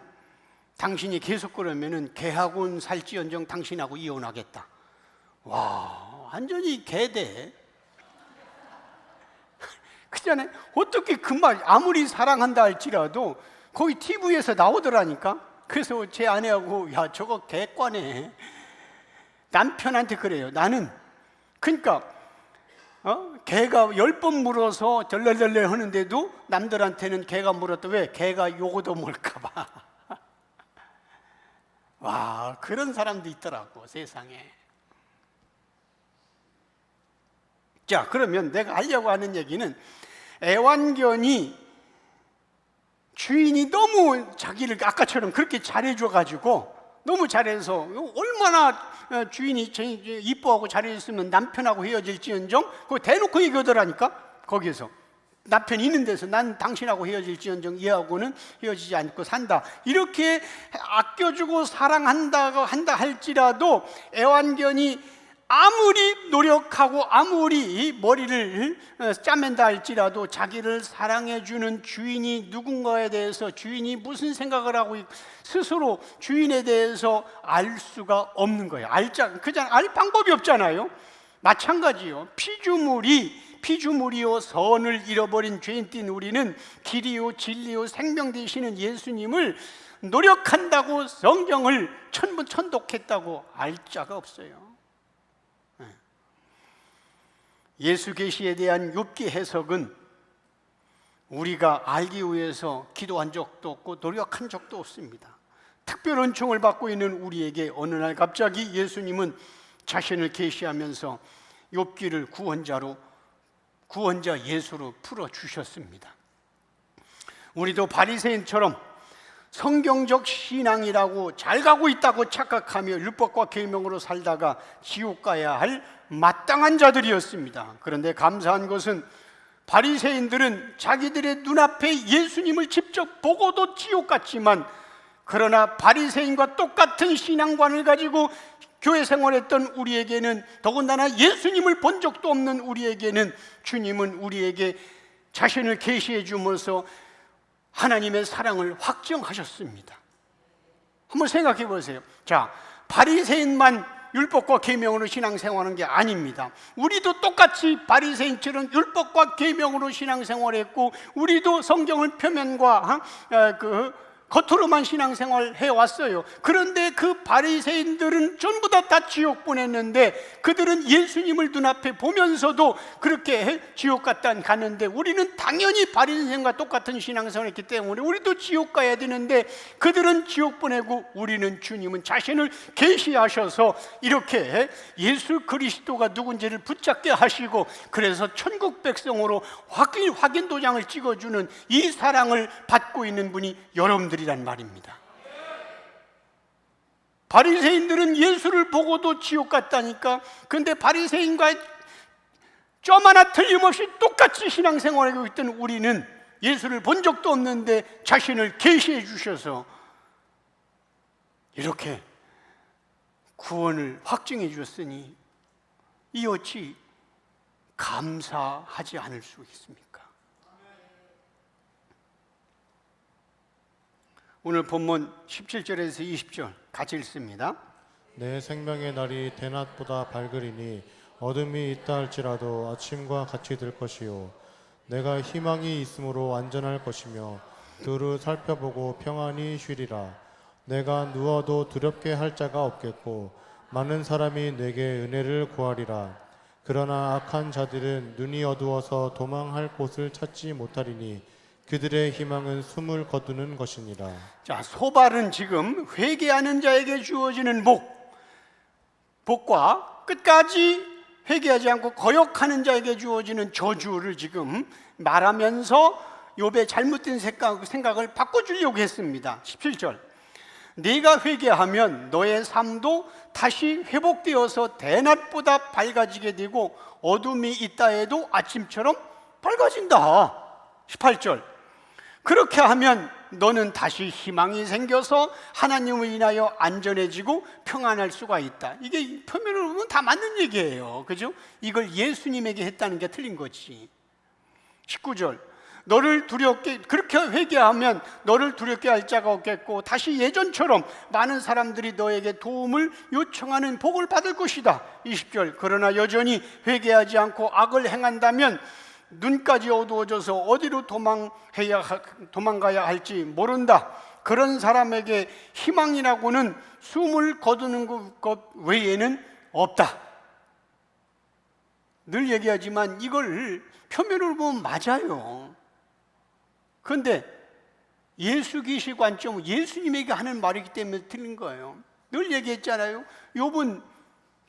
당신이 계속 그러면은 걔하고는 살지언정 당신하고 이혼하겠다. 와, 완전히 개대. 그잖아요. 어떻게 그 말 아무리 사랑한다 할지라도 거기 TV에서 나오더라니까. 그래서 제 아내하고 야 저거 개과네. 남편한테 그래요. 나는 그러니까 개가 10번 물어서 덜덜덜덜 하는데도 남들한테는 개가 물었다. 왜? 개가 요거도 몰까 봐. 와, 그런 사람도 있더라고 세상에. 자, 그러면 내가 하려고 하는 얘기는 애완견이 주인이 너무 자기를 아까처럼 그렇게 잘해줘가지고 너무 잘해서 얼마나 주인이 이뻐하고 잘해줬으면 남편하고 헤어질지언정 그거 대놓고 얘기하더라니까. 거기에서 남편이 있는 데서 난 당신하고 헤어질지언정 얘하고는 헤어지지 않고 산다. 이렇게 아껴주고 사랑한다 할지라도 애완견이 아무리 노력하고 아무리 머리를 짜맨다 할지라도 자기를 사랑해주는 주인이 누군가에 대해서 주인이 무슨 생각을 하고 스스로 주인에 대해서 알 수가 없는 거예요. 그냥 알 방법이 없잖아요. 마찬가지요. 피조물이요 선을 잃어버린 죄인된 우리는 길이요 진리요 생명 되시는 예수님을 노력한다고 성경을 천독했다고 알 자가 없어요. 예수 계시에 대한 욥기 해석은 우리가 알기 위해서 기도한 적도 없고 노력한 적도 없습니다. 특별 은총을 받고 있는 우리에게 어느 날 갑자기 예수님은 자신을 계시하면서 욥기를 구원자 예수로 풀어주셨습니다. 우리도 바리새인처럼 성경적 신앙이라고 잘 가고 있다고 착각하며 율법과 계명으로 살다가 지옥 가야 할 마땅한 자들이었습니다. 그런데 감사한 것은 바리새인들은 자기들의 눈앞에 예수님을 직접 보고도 지옥 갔지만, 그러나 바리새인과 똑같은 신앙관을 가지고 교회 생활했던 우리에게는, 더군다나 예수님을 본 적도 없는 우리에게는 주님은 우리에게 자신을 계시해 주면서 하나님의 사랑을 확정하셨습니다. 한번 생각해 보세요. 자, 바리새인만 율법과 계명으로 신앙생활하는 게 아닙니다. 우리도 똑같이 바리새인처럼 율법과 계명으로 신앙생활했고, 우리도 성경을 표면과 겉으로만 신앙생활 해왔어요. 그런데 그 바리새인들은 전부 다 지옥 보냈는데, 그들은 예수님을 눈앞에 보면서도 그렇게 지옥 갔는데, 우리는 당연히 바리새인과 똑같은 신앙생활을 했기 때문에 우리도 지옥 가야 되는데, 그들은 지옥 보내고 우리는 주님은 자신을 계시하셔서 이렇게 예수 그리스도가 누군지를 붙잡게 하시고, 그래서 천국 백성으로 확인 도장을 찍어주는 이 사랑을 받고 있는 분이 여러분들이란 말입니다. 바리새인들은 예수를 보고도 지옥 갔다니까. 근데 바리새인과 점 하나 틀림없이 똑같이 신앙생활하고 있던 우리는 예수를 본 적도 없는데 자신을 계시해 주셔서 이렇게 구원을 확증해 주셨으니 이 어찌 감사하지 않을 수 있습니까? 오늘 본문 17절에서 20절 같이 읽습니다. 내 생명의 날이 대낮보다 밝으리니 어둠이 있다 할지라도 아침과 같이 될 것이요, 내가 희망이 있으므로 안전할 것이며 두루 살펴보고 평안히 쉬리라. 내가 누워도 두렵게 할 자가 없겠고 많은 사람이 내게 은혜를 구하리라. 그러나 악한 자들은 눈이 어두워서 도망할 곳을 찾지 못하리니 그들의 희망은 숨을 거두는 것이니라. 자, 소발은 지금 회개하는 자에게 주어지는 복과 끝까지 회개하지 않고 거역하는 자에게 주어지는 저주를 지금 말하면서 욥의 잘못된 생각을 바꿔주려고 했습니다. 17절, 네가 회개하면 너의 삶도 다시 회복되어서 대낮보다 밝아지게 되고 어둠이 있다 해도 아침처럼 밝아진다. 18절, 그렇게 하면 너는 다시 희망이 생겨서 하나님을 인하여 안전해지고 평안할 수가 있다. 이게 표면으로 보면 다 맞는 얘기예요. 그죠? 이걸 예수님에게 했다는 게 틀린 거지. 19절, 너를 두렵게, 그렇게 회개하면 너를 두렵게 할 자가 없겠고 다시 예전처럼 많은 사람들이 너에게 도움을 요청하는 복을 받을 것이다. 20절. 그러나 여전히 회개하지 않고 악을 행한다면 눈까지 어두워져서 어디로 도망가야 할지 모른다. 그런 사람에게 희망이라고는 숨을 거두는 것 외에는 없다. 늘 얘기하지만 이걸 표면으로 보면 맞아요. 그런데 예수 계시 관점, 예수님에게 하는 말이기 때문에 틀린 거예요. 늘 얘기했잖아요. 욥은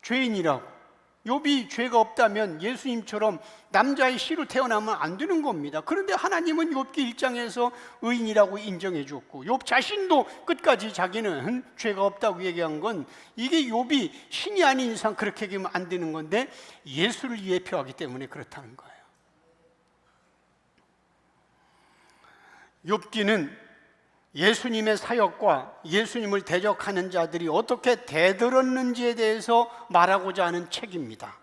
죄인이라고. 욥이 죄가 없다면 예수님처럼 남자의 씨로 태어나면 안 되는 겁니다. 그런데 하나님은 욥기 1장에서 의인이라고 인정해 줬고, 욥 자신도 끝까지 자기는 죄가 없다고 얘기한 건 이게 욥이 신이 아닌 이상 그렇게 얘기하면 안 되는 건데 예수를 예표하기 때문에 그렇다는 거예요. 욥기는 예수님의 사역과 예수님을 대적하는 자들이 어떻게 대들었는지에 대해서 말하고자 하는 책입니다.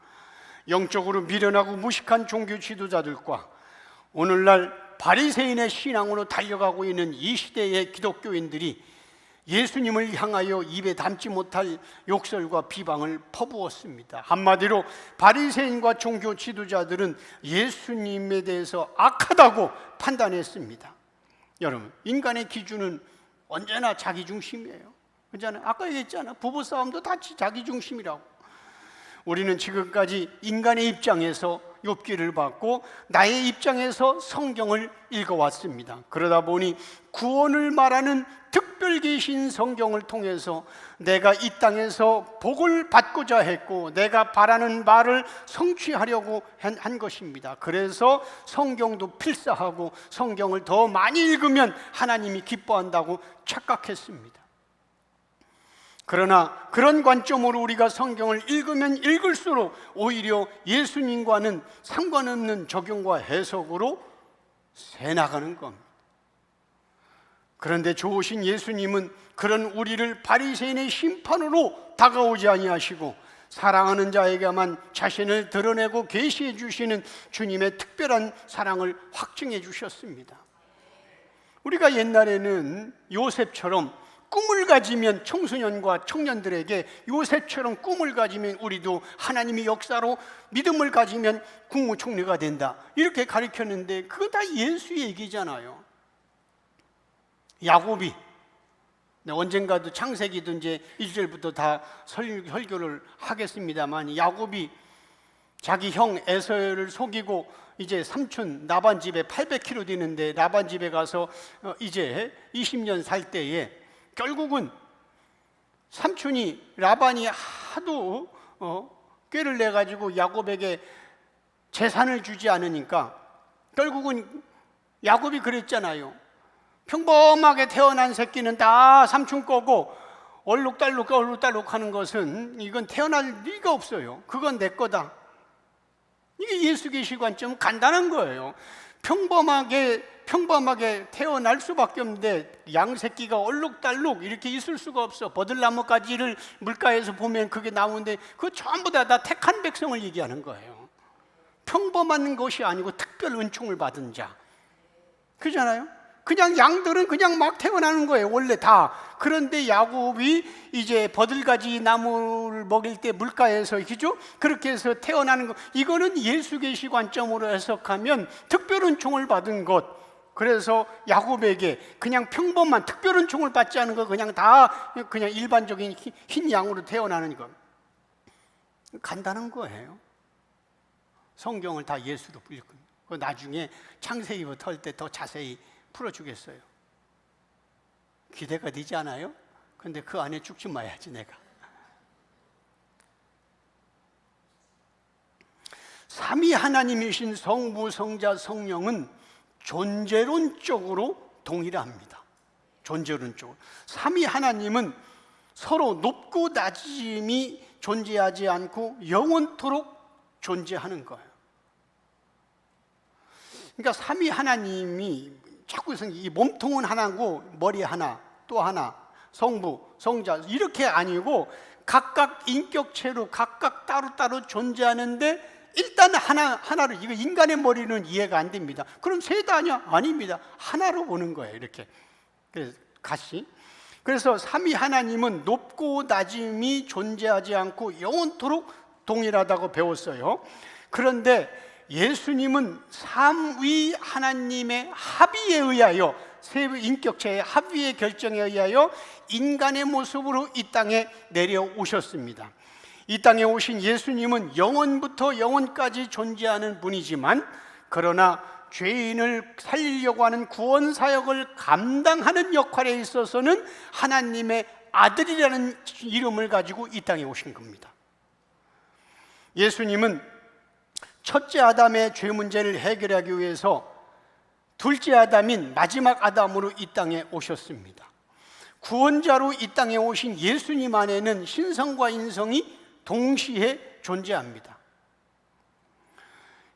영적으로 미련하고 무식한 종교 지도자들과 오늘날 바리새인의 신앙으로 달려가고 있는 이 시대의 기독교인들이 예수님을 향하여 입에 담지 못할 욕설과 비방을 퍼부었습니다. 한마디로 바리새인과 종교 지도자들은 예수님에 대해서 악하다고 판단했습니다. 여러분, 인간의 기준은 언제나 자기중심이에요. 그렇잖아요. 아까 얘기했잖아요. 부부싸움도 다 자기중심이라고. 우리는 지금까지 인간의 입장에서 욥기를 봤고 나의 입장에서 성경을 읽어왔습니다. 그러다 보니 구원을 말하는 특별 계신 성경을 통해서 내가 이 땅에서 복을 받고자 했고 내가 바라는 말을 성취하려고 한 것입니다. 그래서 성경도 필사하고 성경을 더 많이 읽으면 하나님이 기뻐한다고 착각했습니다. 그러나 그런 관점으로 우리가 성경을 읽으면 읽을수록 오히려 예수님과는 상관없는 적용과 해석으로 새나가는 겁니다. 그런데 좋으신 예수님은 그런 우리를 바리새인의 심판으로 다가오지 아니하시고 사랑하는 자에게만 자신을 드러내고 계시해 주시는 주님의 특별한 사랑을 확증해 주셨습니다. 우리가 옛날에는 요셉처럼 꿈을 가지면 청소년과 청년들에게 요셉처럼 꿈을 가지면 우리도 하나님의 역사로 믿음을 가지면 국무총리가 된다 이렇게 가르쳤는데 그거 다 예수 얘기잖아요. 야곱이 언젠가도 창세기도 이제 1절부터 다 설교를 하겠습니다만 야곱이 자기 형 에서를 속이고 이제 삼촌 라반 집에 800km 되는데 라반 집에 가서 이제 20년 살 때에 결국은 삼촌이 라반이 하도 꾀를 내가지고 야곱에게 재산을 주지 않으니까 결국은 야곱이 그랬잖아요. 평범하게 태어난 새끼는 다 삼촌 거고 얼룩달룩 하는 것은 이건 태어날 리가 없어요. 그건 내 거다. 이게 예수 계시 관점은 간단한 거예요. 평범하게 태어날 수밖에 없는데 양새끼가 얼룩달룩 이렇게 있을 수가 없어. 버들나무 가지를 물가에서 보면 그게 나오는데 그거 전부 다 택한 백성을 얘기하는 거예요. 평범한 것이 아니고 특별 은총을 받은 자. 그잖아요. 그냥 양들은 그냥 막 태어나는 거예요. 원래 다. 그런데 야곱이 이제 버들가지 나무를 먹일 때 물가에서 그죠? 그렇게 해서 태어나는 거. 이거는 예수 계시 관점으로 해석하면 특별 은총을 받은 것. 그래서 야곱에게 그냥 평범한 특별 은총을 받지 않은 거 그냥 다 그냥 일반적인 흰 양으로 태어나는 것. 간단한 거예요. 성경을 다 예수로 읽고 나중에 창세기부터 할 때 더 자세히 풀어주겠어요. 기대가 되지 않아요? 근데 그 안에 죽지 마야지 내가. 삼위 하나님이신 성부, 성자, 성령은 존재론적으로 동일합니다. 존재론적으로. 삼위 하나님은 서로 높고 낮음이 존재하지 않고 영원토록 존재하는 거예요. 그러니까 삼위 하나님이 자꾸 이 몸통은 하나고 머리 하나 또 하나 성부, 성자 이렇게 아니고 각각 인격체로 각각 따로따로 존재하는데 일단 하나로, 이거 인간의 머리는 이해가 안 됩니다. 그럼 셋 아니야? 아닙니다. 하나로 보는 거예요. 이렇게. 그래서 같이. 그래서 삼위 하나님은 높고 낮음이 존재하지 않고 영원토록 동일하다고 배웠어요. 그런데 예수님은 삼위 하나님의 합의에 의하여, 세 인격체의 합의의 결정에 의하여 인간의 모습으로 이 땅에 내려오셨습니다. 이 땅에 오신 예수님은 영원부터 영원까지 존재하는 분이지만, 그러나 죄인을 살리려고 하는 구원 사역을 감당하는 역할에 있어서는 하나님의 아들이라는 이름을 가지고 이 땅에 오신 겁니다. 예수님은 첫째 아담의 죄 문제를 해결하기 위해서 둘째 아담인 마지막 아담으로 이 땅에 오셨습니다. 구원자로 이 땅에 오신 예수님 안에는 신성과 인성이 동시에 존재합니다.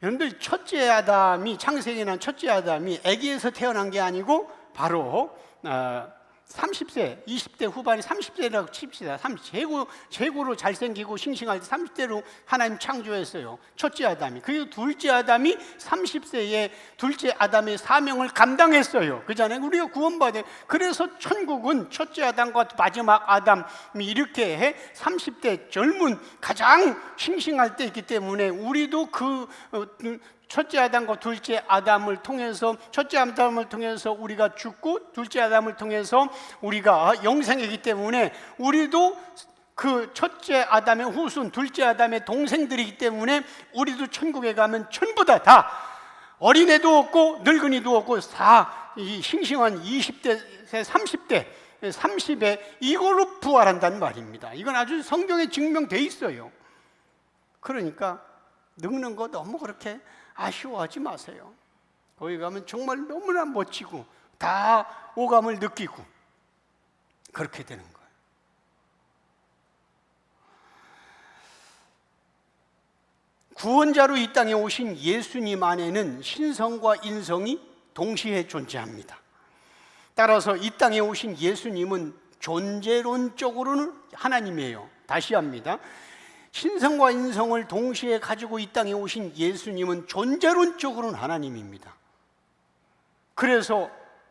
여러분들, 첫째 아담이, 창세기에 난 첫째 아담이 아기에서 태어난 게 아니고 바로 30세, 20대 후반에 30세라고 칩시다. 최고로 잘생기고 싱싱할 때 30대로 하나님 창조했어요. 첫째 아담이. 그리고 둘째 아담이 30세에 둘째 아담의 사명을 감당했어요. 그잖아요. 우리가 구원받아요. 그래서 천국은 첫째 아담과 마지막 아담이 이렇게 해 30대 젊은 가장 싱싱할 때 있기 때문에, 우리도 그 첫째 아담과 둘째 아담을 통해서, 첫째 아담을 통해서 우리가 죽고 둘째 아담을 통해서 우리가 영생이기 때문에, 우리도 그 첫째 아담의 후손, 둘째 아담의 동생들이기 때문에 우리도 천국에 가면 전부 다 어린애도 없고 늙은이도 없고 다 이 싱싱한 20대, 30대, 30에 이걸로 부활한다는 말입니다. 이건 아주 성경에 증명돼 있어요. 그러니까 늙는 거 너무 그렇게 아쉬워하지 마세요. 거기 가면 정말 너무나 멋지고 다 오감을 느끼고 그렇게 되는 거예요. 구원자로 이 땅에 오신 예수님 안에는 신성과 인성이 동시에 존재합니다. 따라서 이 땅에 오신 예수님은 존재론적으로는 하나님이에요. 다시 합니다. 신성과 인성을 동시에 가지고 이 땅에 오신 예수님은 존재론적으로는 하나님입니다. 그래서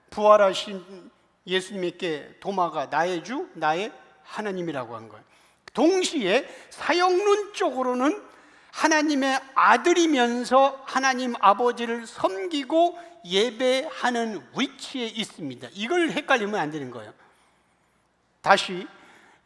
부활하신 예수님께 도마가 나의 주, 나의 하나님이라고 한 거예요. 동시에 사역론적으로는 하나님의 아들이면서 하나님 아버지를 섬기고 예배하는 위치에 있습니다. 이걸 헷갈리면 안 되는 거예요. 다시,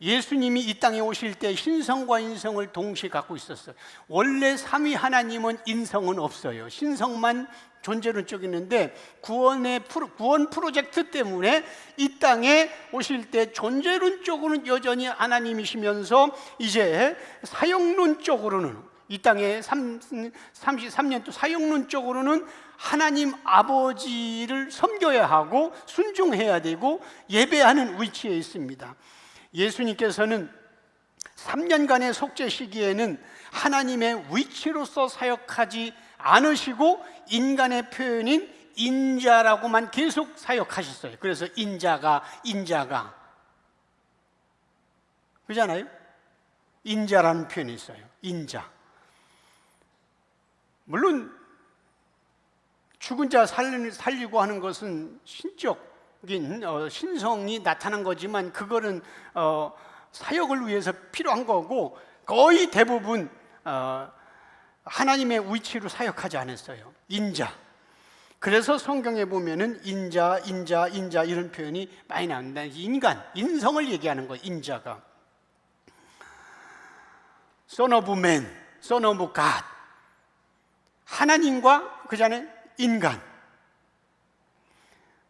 예수님이 이 땅에 오실 때 신성과 인성을 동시에 갖고 있었어요. 원래 삼위 하나님은 인성은 없어요. 신성만 존재론적이 있는데, 구원 프로젝트 때문에 이 땅에 오실 때 존재론적으로는 여전히 하나님이시면서, 이제 사역론적으로는 이 땅에 33년 또 사역론적으로는 하나님 아버지를 섬겨야 하고 순종해야 되고 예배하는 위치에 있습니다. 예수님께서는 3년간의 속죄 시기에는 하나님의 위치로서 사역하지 않으시고 인간의 표현인 인자라고만 계속 사역하셨어요. 그래서 인자가 그렇잖아요. 인자라는 표현이 있어요. 인자. 물론 죽은 자 살리고 하는 것은 신적인 신성이 나타난 거지만, 그거는 사역을 위해서 필요한 거고, 거의 대부분 하나님의 위치로 사역하지 않았어요. 인자. 그래서 성경에 보면은 인자 이런 표현이 많이 나옵니다. 인간, 인성을 얘기하는 거예요. 인자가 Son of Man, Son of God. 하나님과 그 전에 인간.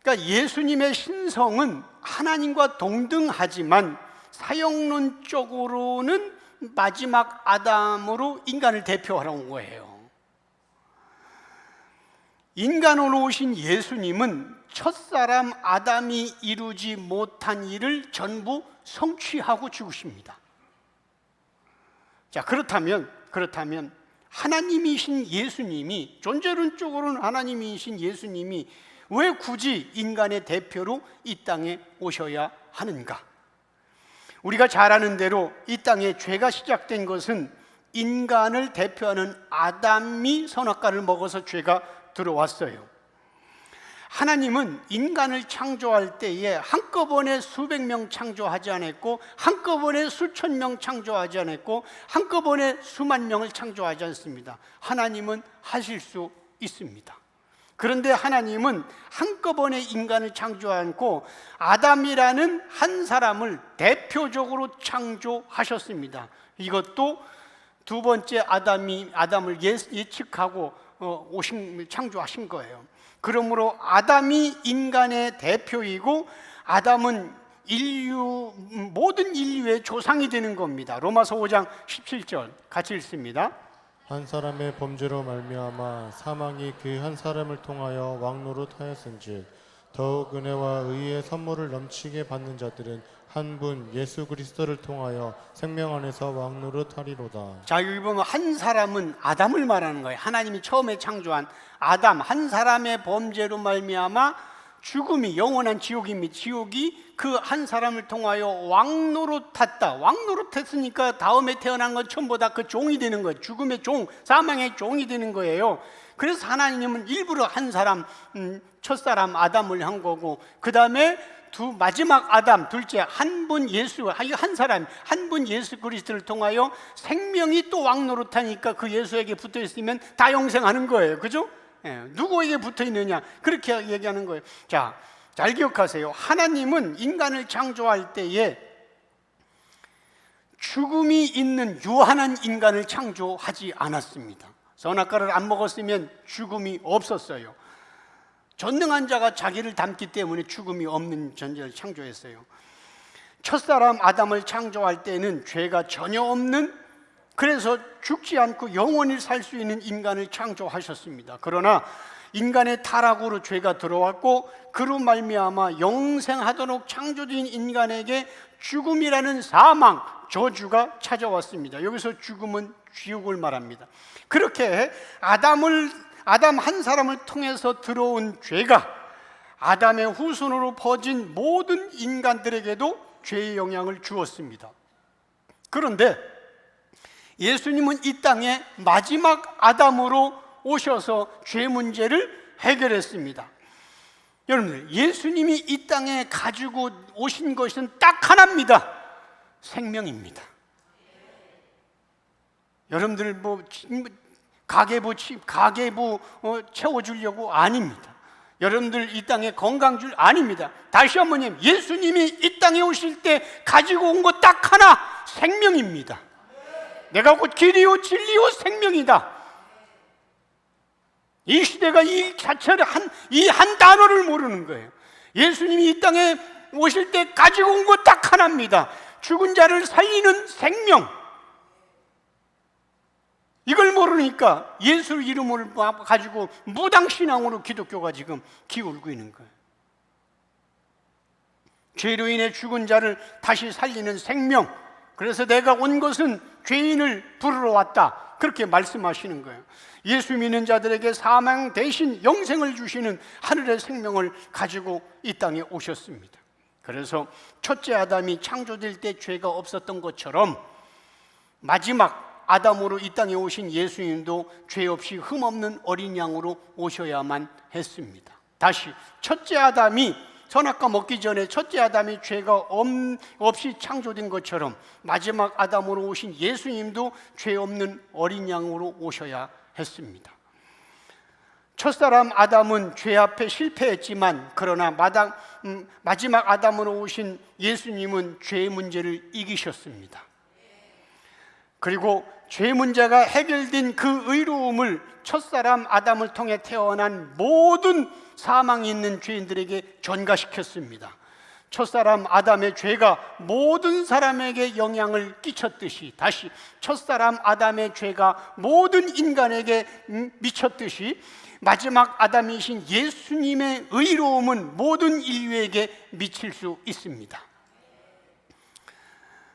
그러니까 예수님의 신성은 하나님과 동등하지만 사역론적으로는 마지막 아담으로 인간을 대표하러 온 거예요. 인간으로 오신 예수님은 첫사람 아담이 이루지 못한 일을 전부 성취하고 죽으십니다. 자, 그렇다면 하나님이신 예수님이, 존재론적으로는 하나님이신 예수님이 왜 굳이 인간의 대표로 이 땅에 오셔야 하는가? 우리가 잘 아는 대로 이 땅에 죄가 시작된 것은 인간을 대표하는 아담이 선악과를 먹어서 죄가 들어왔어요. 하나님은 인간을 창조할 때에 한꺼번에 수백 명 창조하지 않았고, 한꺼번에 수천 명 창조하지 않았고, 한꺼번에 수만 명을 창조하지 않습니다. 하나님은 하실 수 있습니다. 그런데 하나님은 한꺼번에 인간을 창조하지 않고 아담이라는 한 사람을 대표적으로 창조하셨습니다. 이것도 두 번째 아담을 예측하고 창조하신 거예요. 그러므로 아담이 인간의 대표이고 아담은 모든 인류의 조상이 되는 겁니다. 로마서 5장 17절 같이 읽습니다. 한 사람의 범죄로 말미암아 사망이 그 한 사람을 통하여 왕노릇하였은즉 더욱 은혜와 의의 선물을 넘치게 받는 자들은 한 분 예수 그리스도를 통하여 생명 안에서 왕노릇하리로다. 자, 여기 보면 한 사람은 아담을 말하는 거예요. 하나님이 처음에 창조한 아담 한 사람의 범죄로 말미암아 죽음이, 영원한 지옥입니다. 지옥이 그 한 사람을 통하여 왕노릇했다. 왕노릇했으니까 다음에 태어난 건 전부 다 그 종이 되는 거예요. 죽음의 종, 사망의 종이 되는 거예요. 그래서 하나님은 일부러 한 사람, 첫사람 아담을 한 거고, 그 다음에 마지막 아담, 둘째 한 분 예수, 한 사람, 한 분 예수 그리스도를 통하여 생명이 또 왕노릇하니까 그 예수에게 붙어 있으면 다 영생하는 거예요. 그죠? 누구에게 붙어 있느냐, 그렇게 얘기하는 거예요. 자, 잘 기억하세요. 하나님은 인간을 창조할 때에 죽음이 있는 유한한 인간을 창조하지 않았습니다. 선악과를 안 먹었으면 죽음이 없었어요. 전능한 자가 자기를 닮기 때문에 죽음이 없는 존재를 창조했어요. 첫사람 아담을 창조할 때는 죄가 전혀 없는, 그래서 죽지 않고 영원히 살 수 있는 인간을 창조하셨습니다. 그러나 인간의 타락으로 죄가 들어왔고 그로 말미암아 영생하도록 창조된 인간에게 죽음이라는 사망, 저주가 찾아왔습니다. 여기서 죽음은 지옥을 말합니다. 그렇게 아담 한 사람을 통해서 들어온 죄가 아담의 후손으로 퍼진 모든 인간들에게도 죄의 영향을 주었습니다. 그런데 예수님은 이 땅에 마지막 아담으로 오셔서 죄 문제를 해결했습니다. 여러분들, 예수님이 이 땅에 가지고 오신 것은 딱 하나입니다. 생명입니다. 여러분들 가계부 채워주려고 아닙니다. 여러분들 이 땅에 건강 줄 아닙니다. 다시 한번 예수님이 이 땅에 오실 때 가지고 온 것 딱 하나, 생명입니다. 내가 곧 길이요 진리요 생명이다. 이 시대가 이 자체를 이 한 단어를 모르는 거예요. 예수님이 이 땅에 오실 때 가지고 온 것 딱 하나입니다. 죽은 자를 살리는 생명. 이걸 모르니까 예수 이름을 가지고 무당신앙으로 기독교가 지금 기울고 있는 거예요. 죄로 인해 죽은 자를 다시 살리는 생명. 그래서 내가 온 것은 죄인을 부르러 왔다, 그렇게 말씀하시는 거예요. 예수 믿는 자들에게 사망 대신 영생을 주시는 하늘의 생명을 가지고 이 땅에 오셨습니다. 그래서 첫째 아담이 창조될 때 죄가 없었던 것처럼 마지막 아담으로 이 땅에 오신 예수님도 죄 없이 흠없는 어린 양으로 오셔야만 했습니다. 다시 첫째 아담이 선악과 먹기 전에 첫째 아담이 죄가 없이 창조된 것처럼 마지막 아담으로 오신 예수님도 죄 없는 어린 양으로 오셔야 했습니다. 첫사람 아담은 죄 앞에 실패했지만 그러나 마지막 아담으로 오신 예수님은 죄의 문제를 이기셨습니다. 그리고 죄 문제가 해결된 그 의로움을 첫사람 아담을 통해 태어난 모든 사망이 있는 죄인들에게 전가시켰습니다. 첫사람 아담의 죄가 모든 사람에게 영향을 끼쳤듯이, 다시 첫사람 아담의 죄가 모든 인간에게 미쳤듯이 마지막 아담이신 예수님의 의로움은 모든 인류에게 미칠 수 있습니다.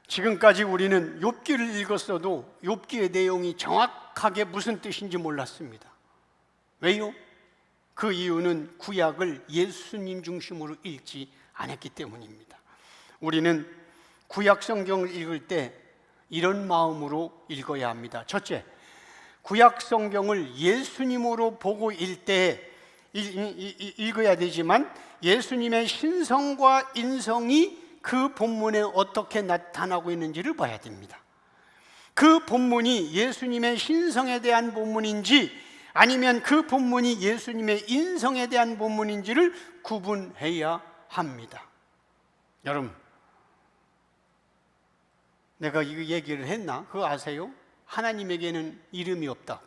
지금까지 우리는 욥기를 읽었어도 욥기의 내용이 정확하게 무슨 뜻인지 몰랐습니다. 왜요? 그 이유는 구약을 예수님 중심으로 읽지 않았기 때문입니다. 우리는 구약 성경을 읽을 때 이런 마음으로 읽어야 합니다. 첫째, 구약 성경을 예수님으로 보고 읽어야 되지만 예수님의 신성과 인성이 그 본문에 어떻게 나타나고 있는지를 봐야 됩니다. 그 본문이 예수님의 신성에 대한 본문인지 아니면 그 본문이 예수님의 인성에 대한 본문인지를 구분해야 합니다. 여러분, 내가 이거 얘기를 했나? 그거 아세요? 하나님에게는 이름이 없다.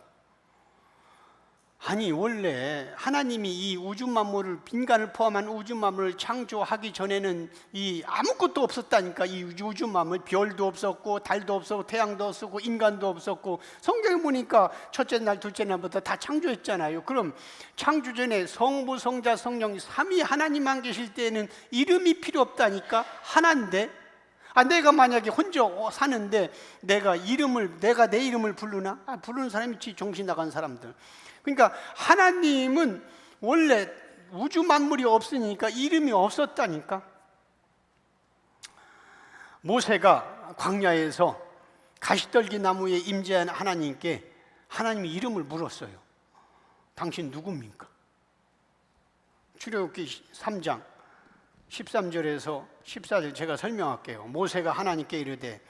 아니, 원래 하나님이 이 우주 만물을, 인간을 포함한 우주 만물을 창조하기 전에는 이 아무것도 없었다니까. 이 우주 만물, 별도 없었고 달도 없었고 태양도 없었고 인간도 없었고. 성경에 보니까 첫째 날 둘째 날부터 다 창조했잖아요. 그럼 창조 전에 성부 성자 성령 삼위 하나님만 계실 때는 이름이 필요 없다니까. 하나인데 내가 만약에 혼자 사는데 내가 내 이름을 부르나? 부르는 사람이 있지, 정신 나간 사람들. 그러니까 하나님은 원래 우주 만물이 없으니까 이름이 없었다니까. 모세가 광야에서 가시떨기 나무에 임재한 하나님께 하나님이 이름을 물었어요. 당신 누굽니까? 출애굽기 3장 13절에서 14절 제가 설명할게요. 모세가 하나님께 이르되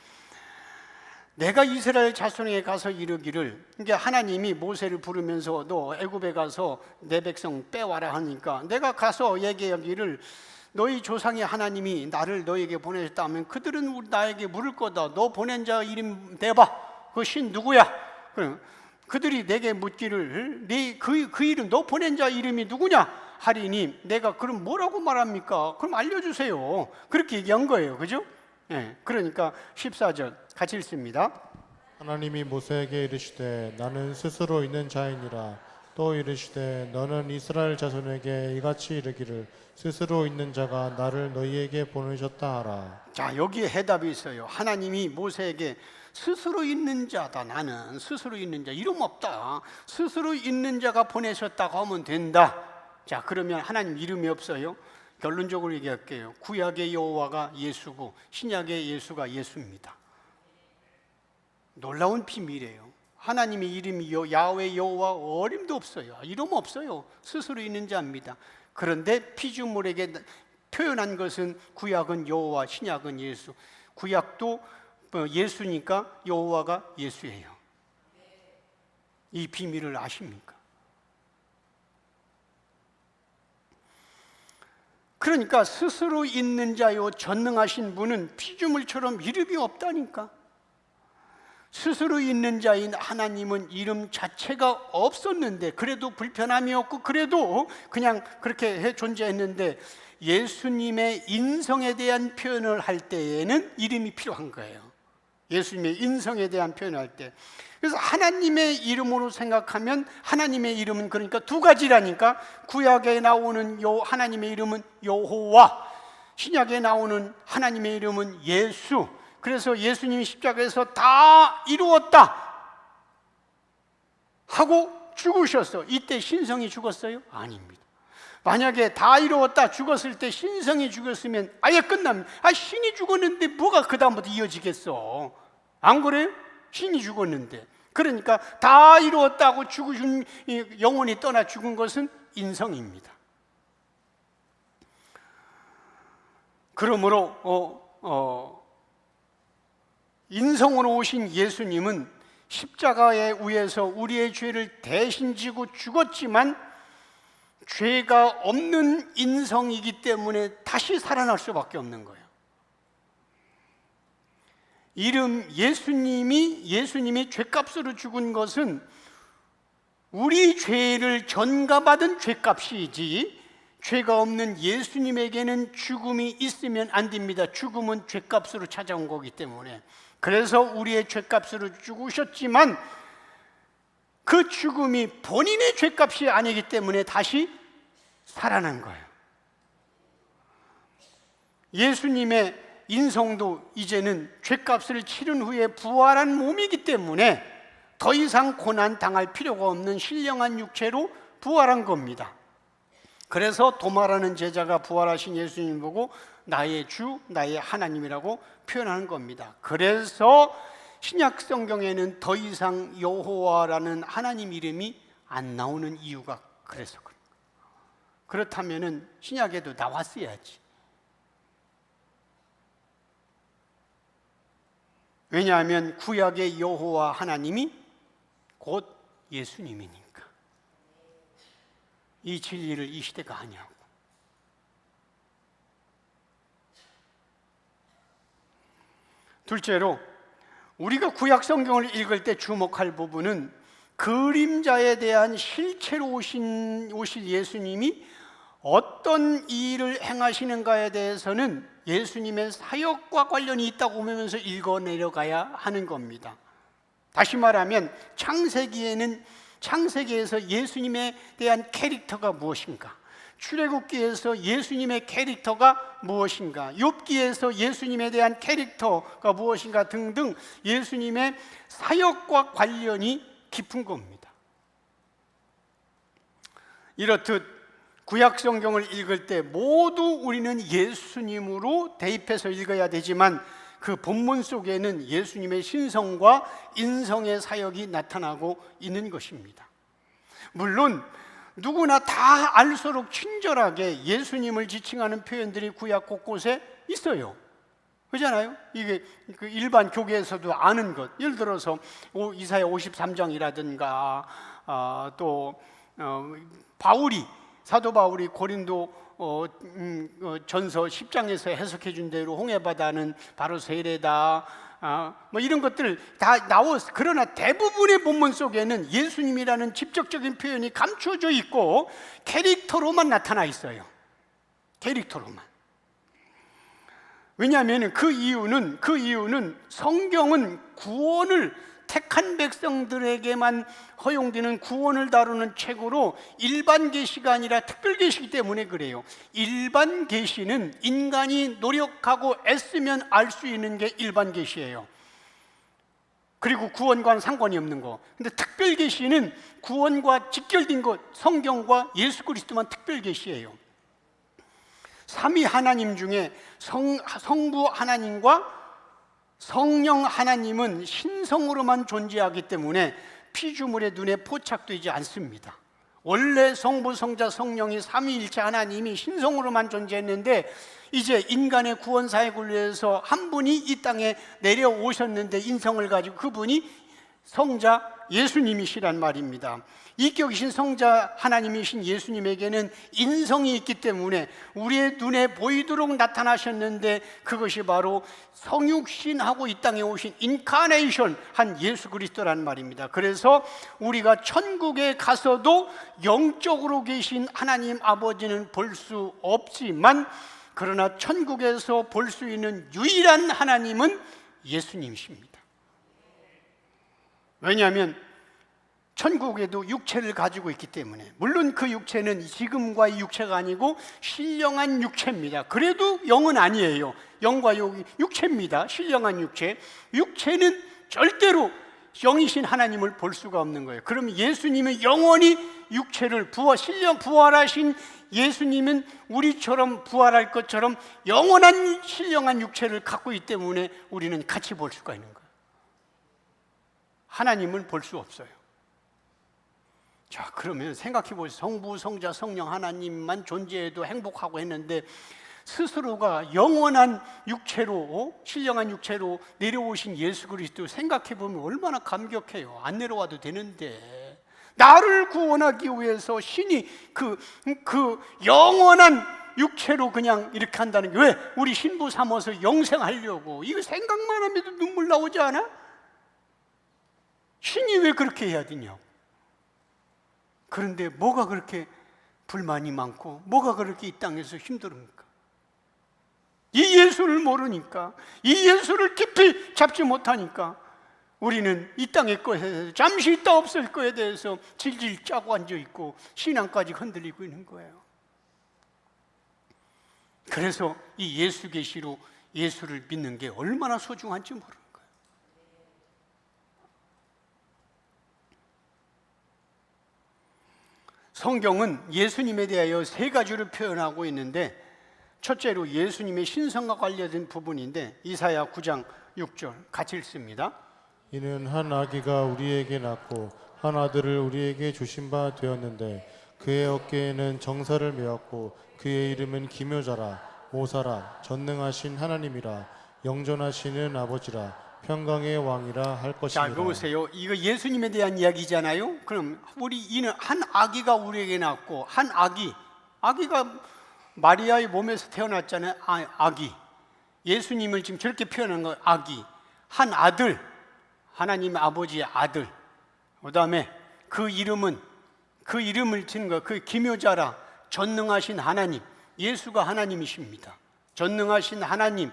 내가 이스라엘 자손에게 가서 이르기를, 그러니까 하나님이 모세를 부르면서 너 애굽에 가서 내 백성 빼와라 하니까 내가 가서 얘기하기를 너희 조상의 하나님이 나를 너에게 보내셨다면 그들은 나에게 물을 거다. 너 보낸 자 이름 대봐. 그 신 누구야? 그들이 내게 묻기를 그 이름, 너 보낸 자 이름이 누구냐 하리니 내가 그럼 뭐라고 말합니까? 그럼 알려주세요. 그렇게 얘기한 거예요. 그죠? 네, 그러니까 14절 같이 읽습니다. 하나님이 모세에게 이르시되 나는 스스로 있는 자이니라. 또 이르시되 너는 이스라엘 자손에게 이같이 이르기를 스스로 있는 자가 나를 너희에게 보내셨다 하라. 자, 여기에 해답이 있어요. 하나님이 모세에게 스스로 있는 자다. 나는 스스로 있는 자, 이름 없다. 스스로 있는 자가 보내셨다고 하면 된다. 자, 그러면 하나님 이름이 없어요? 결론적으로 얘기할게요. 구약의 여호와가 예수고 신약의 예수가 예수입니다. 놀라운 비밀이에요. 하나님의 이름이 야훼 여호와 어림도 없어요. 이름 없어요. 스스로 있는 자입니다. 그런데 피조물에게 표현한 것은 구약은 여호와, 신약은 예수. 구약도 예수니까 여호와가 예수예요. 이 비밀을 아십니까? 그러니까 스스로 있는 자요 전능하신 분은 피조물처럼 이름이 없다니까. 스스로 있는 자인 하나님은 이름 자체가 없었는데, 그래도 불편함이 없고 그래도 그냥 그렇게 존재했는데 예수님의 인성에 대한 표현을 할 때에는 이름이 필요한 거예요. 예수님의 인성에 대한 표현을 할 때. 그래서 하나님의 이름으로 생각하면 하나님의 이름은 그러니까 두 가지라니까. 구약에 나오는 하나님의 이름은 여호와, 신약에 나오는 하나님의 이름은 예수. 그래서 예수님이 십자가에서 다 이루었다 하고 죽으셨어. 이때 신성이 죽었어요? 아닙니다. 만약에 다 이루었다 죽었을 때 신성이 죽었으면 아예 끝납니다. 신이 죽었는데 뭐가 그 다음부터 이어지겠어? 안 그래요? 신이 죽었는데. 그러니까 다 이루었다고 죽으신, 영혼이 떠나 죽은 것은 인성입니다. 그러므로 인성으로 오신 예수님은 십자가에 의해서 우리의 죄를 대신 지고 죽었지만 죄가 없는 인성이기 때문에 다시 살아날 수밖에 없는 거예요. 예수님이 죄값으로 죽은 것은 우리 죄를 전가받은 죄값이지, 죄가 없는 예수님에게는 죽음이 있으면 안 됩니다. 죽음은 죄값으로 찾아온 거기 때문에. 그래서 우리의 죄값으로 죽으셨지만 그 죽음이 본인의 죄값이 아니기 때문에 다시 살아난 거예요. 예수님의 인성도 이제는 죄값을 치른 후에 부활한 몸이기 때문에 더 이상 고난 당할 필요가 없는 신령한 육체로 부활한 겁니다. 그래서 도마라는 제자가 부활하신 예수님 보고 나의 주, 나의 하나님이라고 표현하는 겁니다. 그래서 신약 성경에는 더 이상 여호와라는 하나님 이름이 안 나오는 이유가 그래서 그래요. 그렇다면은 신약에도 나왔어야지. 왜냐하면 구약의 여호와 하나님이 곧 예수님이니까. 이 진리를 이 시대가 아냐고. 둘째로, 우리가 구약 성경을 읽을 때 주목할 부분은 그림자에 대한 실체로 오실 예수님이 어떤 일을 행하시는가에 대해서는 예수님의 사역과 관련이 있다고 보면서 읽어 내려가야 하는 겁니다. 다시 말하면 창세기에서 예수님에 대한 캐릭터가 무엇인가, 출애굽기에서 예수님의 캐릭터가 무엇인가, 욥기에서 예수님에 대한 캐릭터가 무엇인가 등등 예수님의 사역과 관련이 깊은 겁니다. 이렇듯 구약 성경을 읽을 때 모두 우리는 예수님으로 대입해서 읽어야 되지만 그 본문 속에는 예수님의 신성과 인성의 사역이 나타나고 있는 것입니다. 물론 누구나 다 알수록 친절하게 예수님을 지칭하는 표현들이 구약 곳곳에 있어요. 그렇잖아요? 이게 그 일반 교계에서도 아는 것. 예를 들어서 이사야 53장이라든가 사도 바울이 고린도 전서 10장에서 해석해 준 대로 홍해바다는 바로 세례다, 뭐 이런 것들 다 나왔어. 그러나 대부분의 본문 속에는 예수님이라는 직접적인 표현이 감춰져 있고 캐릭터로만 나타나 있어요. 캐릭터로만. 왜냐하면 그 이유는 성경은 구원을 택한 백성들에게만 허용되는 구원을 다루는 책으로 일반 계시가 아니라 특별 계시이기 때문에 그래요. 일반 계시는 인간이 노력하고 애쓰면 알 수 있는 게 일반 계시예요. 그리고 구원과는 상관이 없는 거. 근데 특별 계시는 구원과 직결된 것, 성경과 예수 그리스도만 특별 계시예요. 삼위 하나님 중에 성부 하나님과 성령 하나님은 신성으로만 존재하기 때문에 피조물의 눈에 포착되지 않습니다. 원래 성부, 성자, 성령이 삼위일체 하나님이 신성으로만 존재했는데 이제 인간의 구원 사역을 위해서 한 분이 이 땅에 내려오셨는데 인성을 가지고 그분이 성자 예수님이시란 말입니다. 이격이신 성자 하나님이신 예수님에게는 인성이 있기 때문에 우리의 눈에 보이도록 나타나셨는데 그것이 바로 성육신하고 이 땅에 오신 인카네이션 한 예수 그리스도란 말입니다. 그래서 우리가 천국에 가서도 영적으로 계신 하나님 아버지는 볼 수 없지만 그러나 천국에서 볼 수 있는 유일한 하나님은 예수님이십니다. 왜냐하면 천국에도 육체를 가지고 있기 때문에, 물론 그 육체는 지금과의 육체가 아니고 신령한 육체입니다. 그래도 영은 아니에요. 영과 육체입니다. 신령한 육체. 육체는 절대로 영이신 하나님을 볼 수가 없는 거예요. 그럼 예수님은 영원히 육체를 부활하신 예수님은 우리처럼 부활할 것처럼 영원한 신령한 육체를 갖고 있기 때문에 우리는 같이 볼 수가 있는 거예요. 하나님은 볼 수 없어요. 자, 그러면 생각해 보세요. 성부, 성자, 성령 하나님만 존재해도 행복하고 했는데 스스로가 영원한 육체로, 신령한 육체로 내려오신 예수 그리스도 생각해 보면 얼마나 감격해요. 안 내려와도 되는데 나를 구원하기 위해서 신이 그 영원한 육체로 그냥 이렇게 한다는 게 왜? 우리 신부 삼아서 영생하려고. 이거 생각만 하면 눈물 나오지 않아? 신이 왜 그렇게 해야 되냐고. 그런데 뭐가 그렇게 불만이 많고 뭐가 그렇게 이 땅에서 힘듭니까? 이 예수를 모르니까, 이 예수를 깊이 잡지 못하니까 우리는 이 땅의 것에 잠시 있다 없을 거에 대해서 질질 짜고 앉아있고 신앙까지 흔들리고 있는 거예요. 그래서 이 예수 계시로 예수를 믿는 게 얼마나 소중한지 모르는 거예요. 성경은 예수님에 대하여 세 가지로 표현하고 있는데, 첫째로 예수님의 신성과 관련된 부분인데 이사야 9장 6절 같이 읽습니다. 이는 한 아기가 우리에게 낳고 한 아들을 우리에게 주신 바 되었는데 그의 어깨에는 정사를 메었고 그의 이름은 기묘자라 모사라 전능하신 하나님이라 영존하시는 아버지라 평강의 왕이라 할 자, 것입니다. 보세요. 이거 예수님에 대한 이야기잖아요. 그럼 이는 한 아기가 우리에게 낳고 한 아기가 마리아의 몸에서 태어났잖아요. 아기. 예수님을 지금 저렇게 표현한 거 아기. 한 아들. 하나님 아버지의 아들. 그다음에 그 이름을 지는 거 그 기묘자라 전능하신 하나님. 예수가 하나님이십니다. 전능하신 하나님.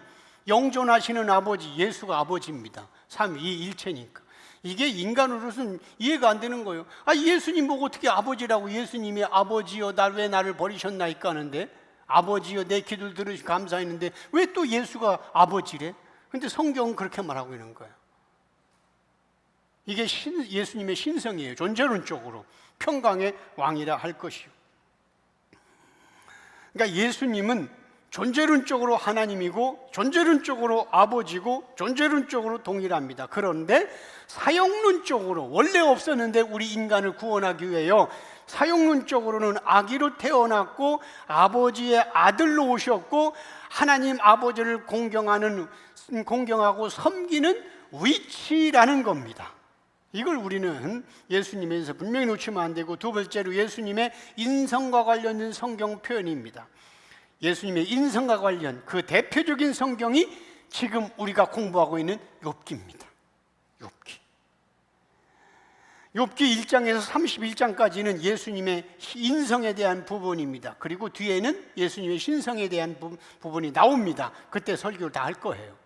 영존하시는 아버지, 예수가 아버지입니다. 삼위일체니까. 이게 인간으로서는 이해가 안 되는 거예요. 예수님 보고 어떻게 아버지라고, 예수님이 아버지여 왜 나를 버리셨나이까 하는데, 아버지여 내 기도를 들으시 감사했는데 왜 또 예수가 아버지래? 근데 성경은 그렇게 말하고 있는 거예요. 이게 예수님의 신성이에요. 존재론적으로 평강의 왕이라 할 것이요. 그러니까 예수님은 존재론적으로 하나님이고 존재론적으로 아버지고 존재론적으로 동일합니다. 그런데 사역론적으로 원래 없었는데 우리 인간을 구원하기 위해요. 사역론적으로는 아기로 태어났고 아버지의 아들로 오셨고 하나님 아버지를 공경하고 섬기는 위치라는 겁니다. 이걸 우리는 예수님에서 분명히 놓치면 안 되고, 두 번째로 예수님의 인성과 관련된 성경 표현입니다. 예수님의 인성과 관련 그 대표적인 성경이 지금 우리가 공부하고 있는 욥기입니다. 욥기 1장에서 31장까지는 예수님의 인성에 대한 부분입니다. 그리고 뒤에는 예수님의 신성에 대한 부분이 나옵니다. 그때 설교를 다 할 거예요.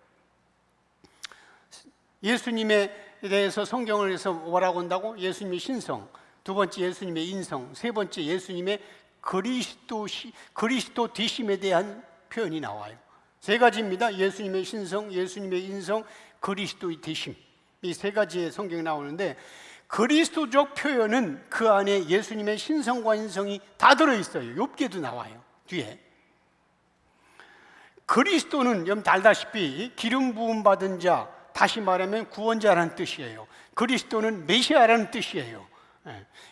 예수님에 대해서 성경을 해서 뭐라고 한다고? 예수님의 신성, 두 번째 예수님의 인성, 세 번째 예수님의 그리스도 되심에 대한 표현이 나와요. 세 가지입니다. 예수님의 신성, 예수님의 인성, 그리스도의 되심. 이 세 가지의 성경이 나오는데, 그리스도적 표현은 그 안에 예수님의 신성과 인성이 다 들어있어요. 욥기에도 나와요. 뒤에 그리스도는 여러분 알다시피 기름 부음 받은 자, 다시 말하면 구원자라는 뜻이에요. 그리스도는 메시아라는 뜻이에요.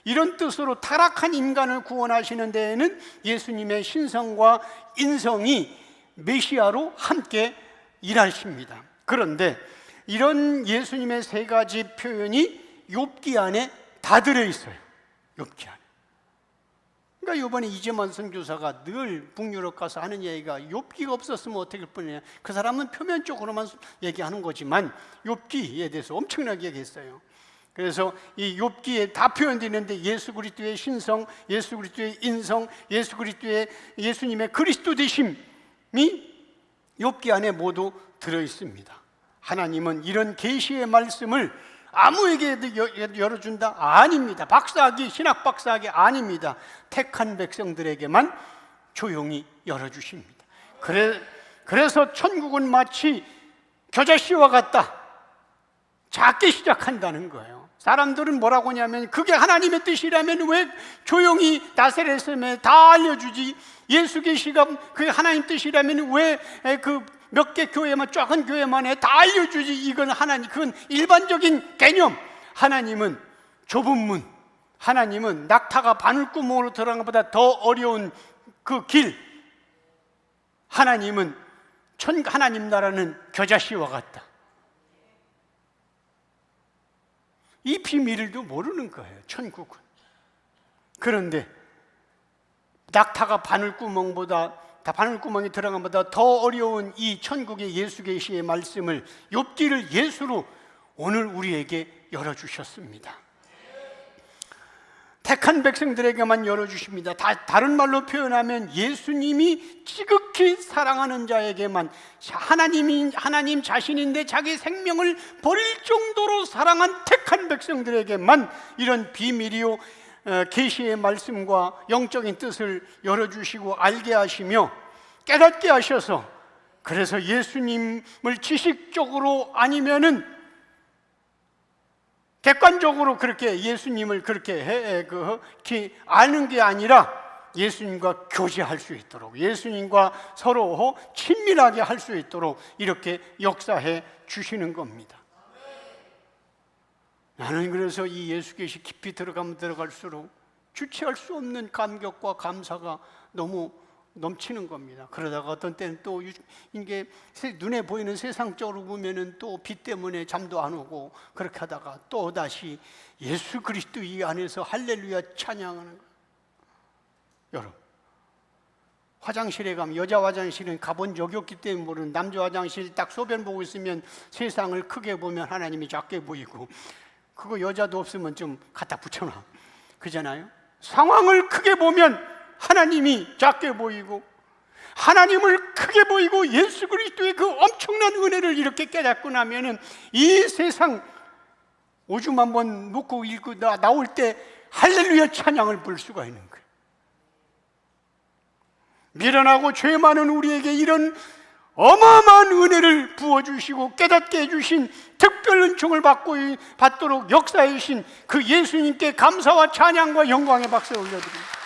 이런 뜻으로 타락한 인간을 구원하시는 데에는 예수님의 신성과 인성이 메시아로 함께 일하십니다. 그런데 이런 예수님의 세 가지 표현이 욥기 안에 다 들어있어요. 욥기 안에. 그러니까 이번에 이재만 선교사가 늘 북유럽 가서 하는 얘기가 욥기가 없었으면 어떻게 할 뻔이냐. 그 사람은 표면적으로만 얘기하는 거지만 욥기에 대해서 엄청나게 얘기했어요. 그래서 이 욥기에 다 표현되는데 예수 그리스도의 신성, 예수 그리스도의 인성, 예수 그리스도의 예수님의 그리스도 되심이 욥기 안에 모두 들어 있습니다. 하나님은 이런 계시의 말씀을 아무에게도 열어준다? 아닙니다. 박사학위, 신학 박사학위 아닙니다. 택한 백성들에게만 조용히 열어주십니다. 그래서 천국은 마치 겨자씨와 같다. 작게 시작한다는 거예요. 사람들은 뭐라고 하냐면, 그게 하나님의 뜻이라면 왜 조용히 나사렛에 다 알려주지? 예수 계시가 그게 하나님 뜻이라면 왜 몇 개 교회만, 작은 교회만 해 다 알려주지? 이건 그건 일반적인 개념. 하나님은 좁은 문, 하나님은 낙타가 바늘구멍으로 들어간 것보다 더 어려운 그 길, 하나님 나라는 겨자씨와 같다. 이 비밀도 모르는 거예요, 천국은. 그런데 낙타가 바늘구멍이 들어간 것보다 더 어려운 이 천국의 예수 계시의 말씀을, 욥기를 예수로 오늘 우리에게 열어주셨습니다. 택한 백성들에게만 열어주십니다. 다른 말로 표현하면 예수님이 지극히 사랑하는 자에게만, 하나님 자신인데 자기 생명을 버릴 정도로 사랑한 택한 백성들에게만 이런 비밀이요 계시의 말씀과 영적인 뜻을 열어주시고 알게 하시며 깨닫게 하셔서, 그래서 예수님을 지식적으로 아니면은 객관적으로 그렇게 예수님을 그렇게 아는 게 아니라 예수님과 교제할 수 있도록, 예수님과 서로 친밀하게 할 수 있도록 이렇게 역사해 주시는 겁니다. 나는 그래서 이 예수 계시 깊이 들어가면 들어갈수록 주체할 수 없는 감격과 감사가 너무 넘치는 겁니다. 그러다가 어떤 때는 또 이게 눈에 보이는 세상적으로 보면은 또 빛 때문에 잠도 안 오고 그렇게 하다가 또 다시 예수 그리스도 이 안에서 할렐루야 찬양하는 거예요. 여러분, 화장실에 가면, 여자 화장실은 가본 적이 없기 때문에 모르는, 남자 화장실 딱 소변 보고 있으면 세상을 크게 보면 하나님이 작게 보이고, 그거 여자도 없으면 좀 갖다 붙여놔, 그잖아요. 상황을 크게 보면 하나님이 작게 보이고, 하나님을 크게 보이고 예수 그리스도의 그 엄청난 은혜를 이렇게 깨닫고 나면은 이 세상 오줌 한번 놓고 읽고 나올 때 할렐루야 찬양을 부를 수가 있는 거예요. 미련하고 죄 많은 우리에게 이런 어마어마한 은혜를 부어주시고 깨닫게 해주신 특별 은총을 받도록 역사해 주신 그 예수님께 감사와 찬양과 영광의 박수를 올려드립니다.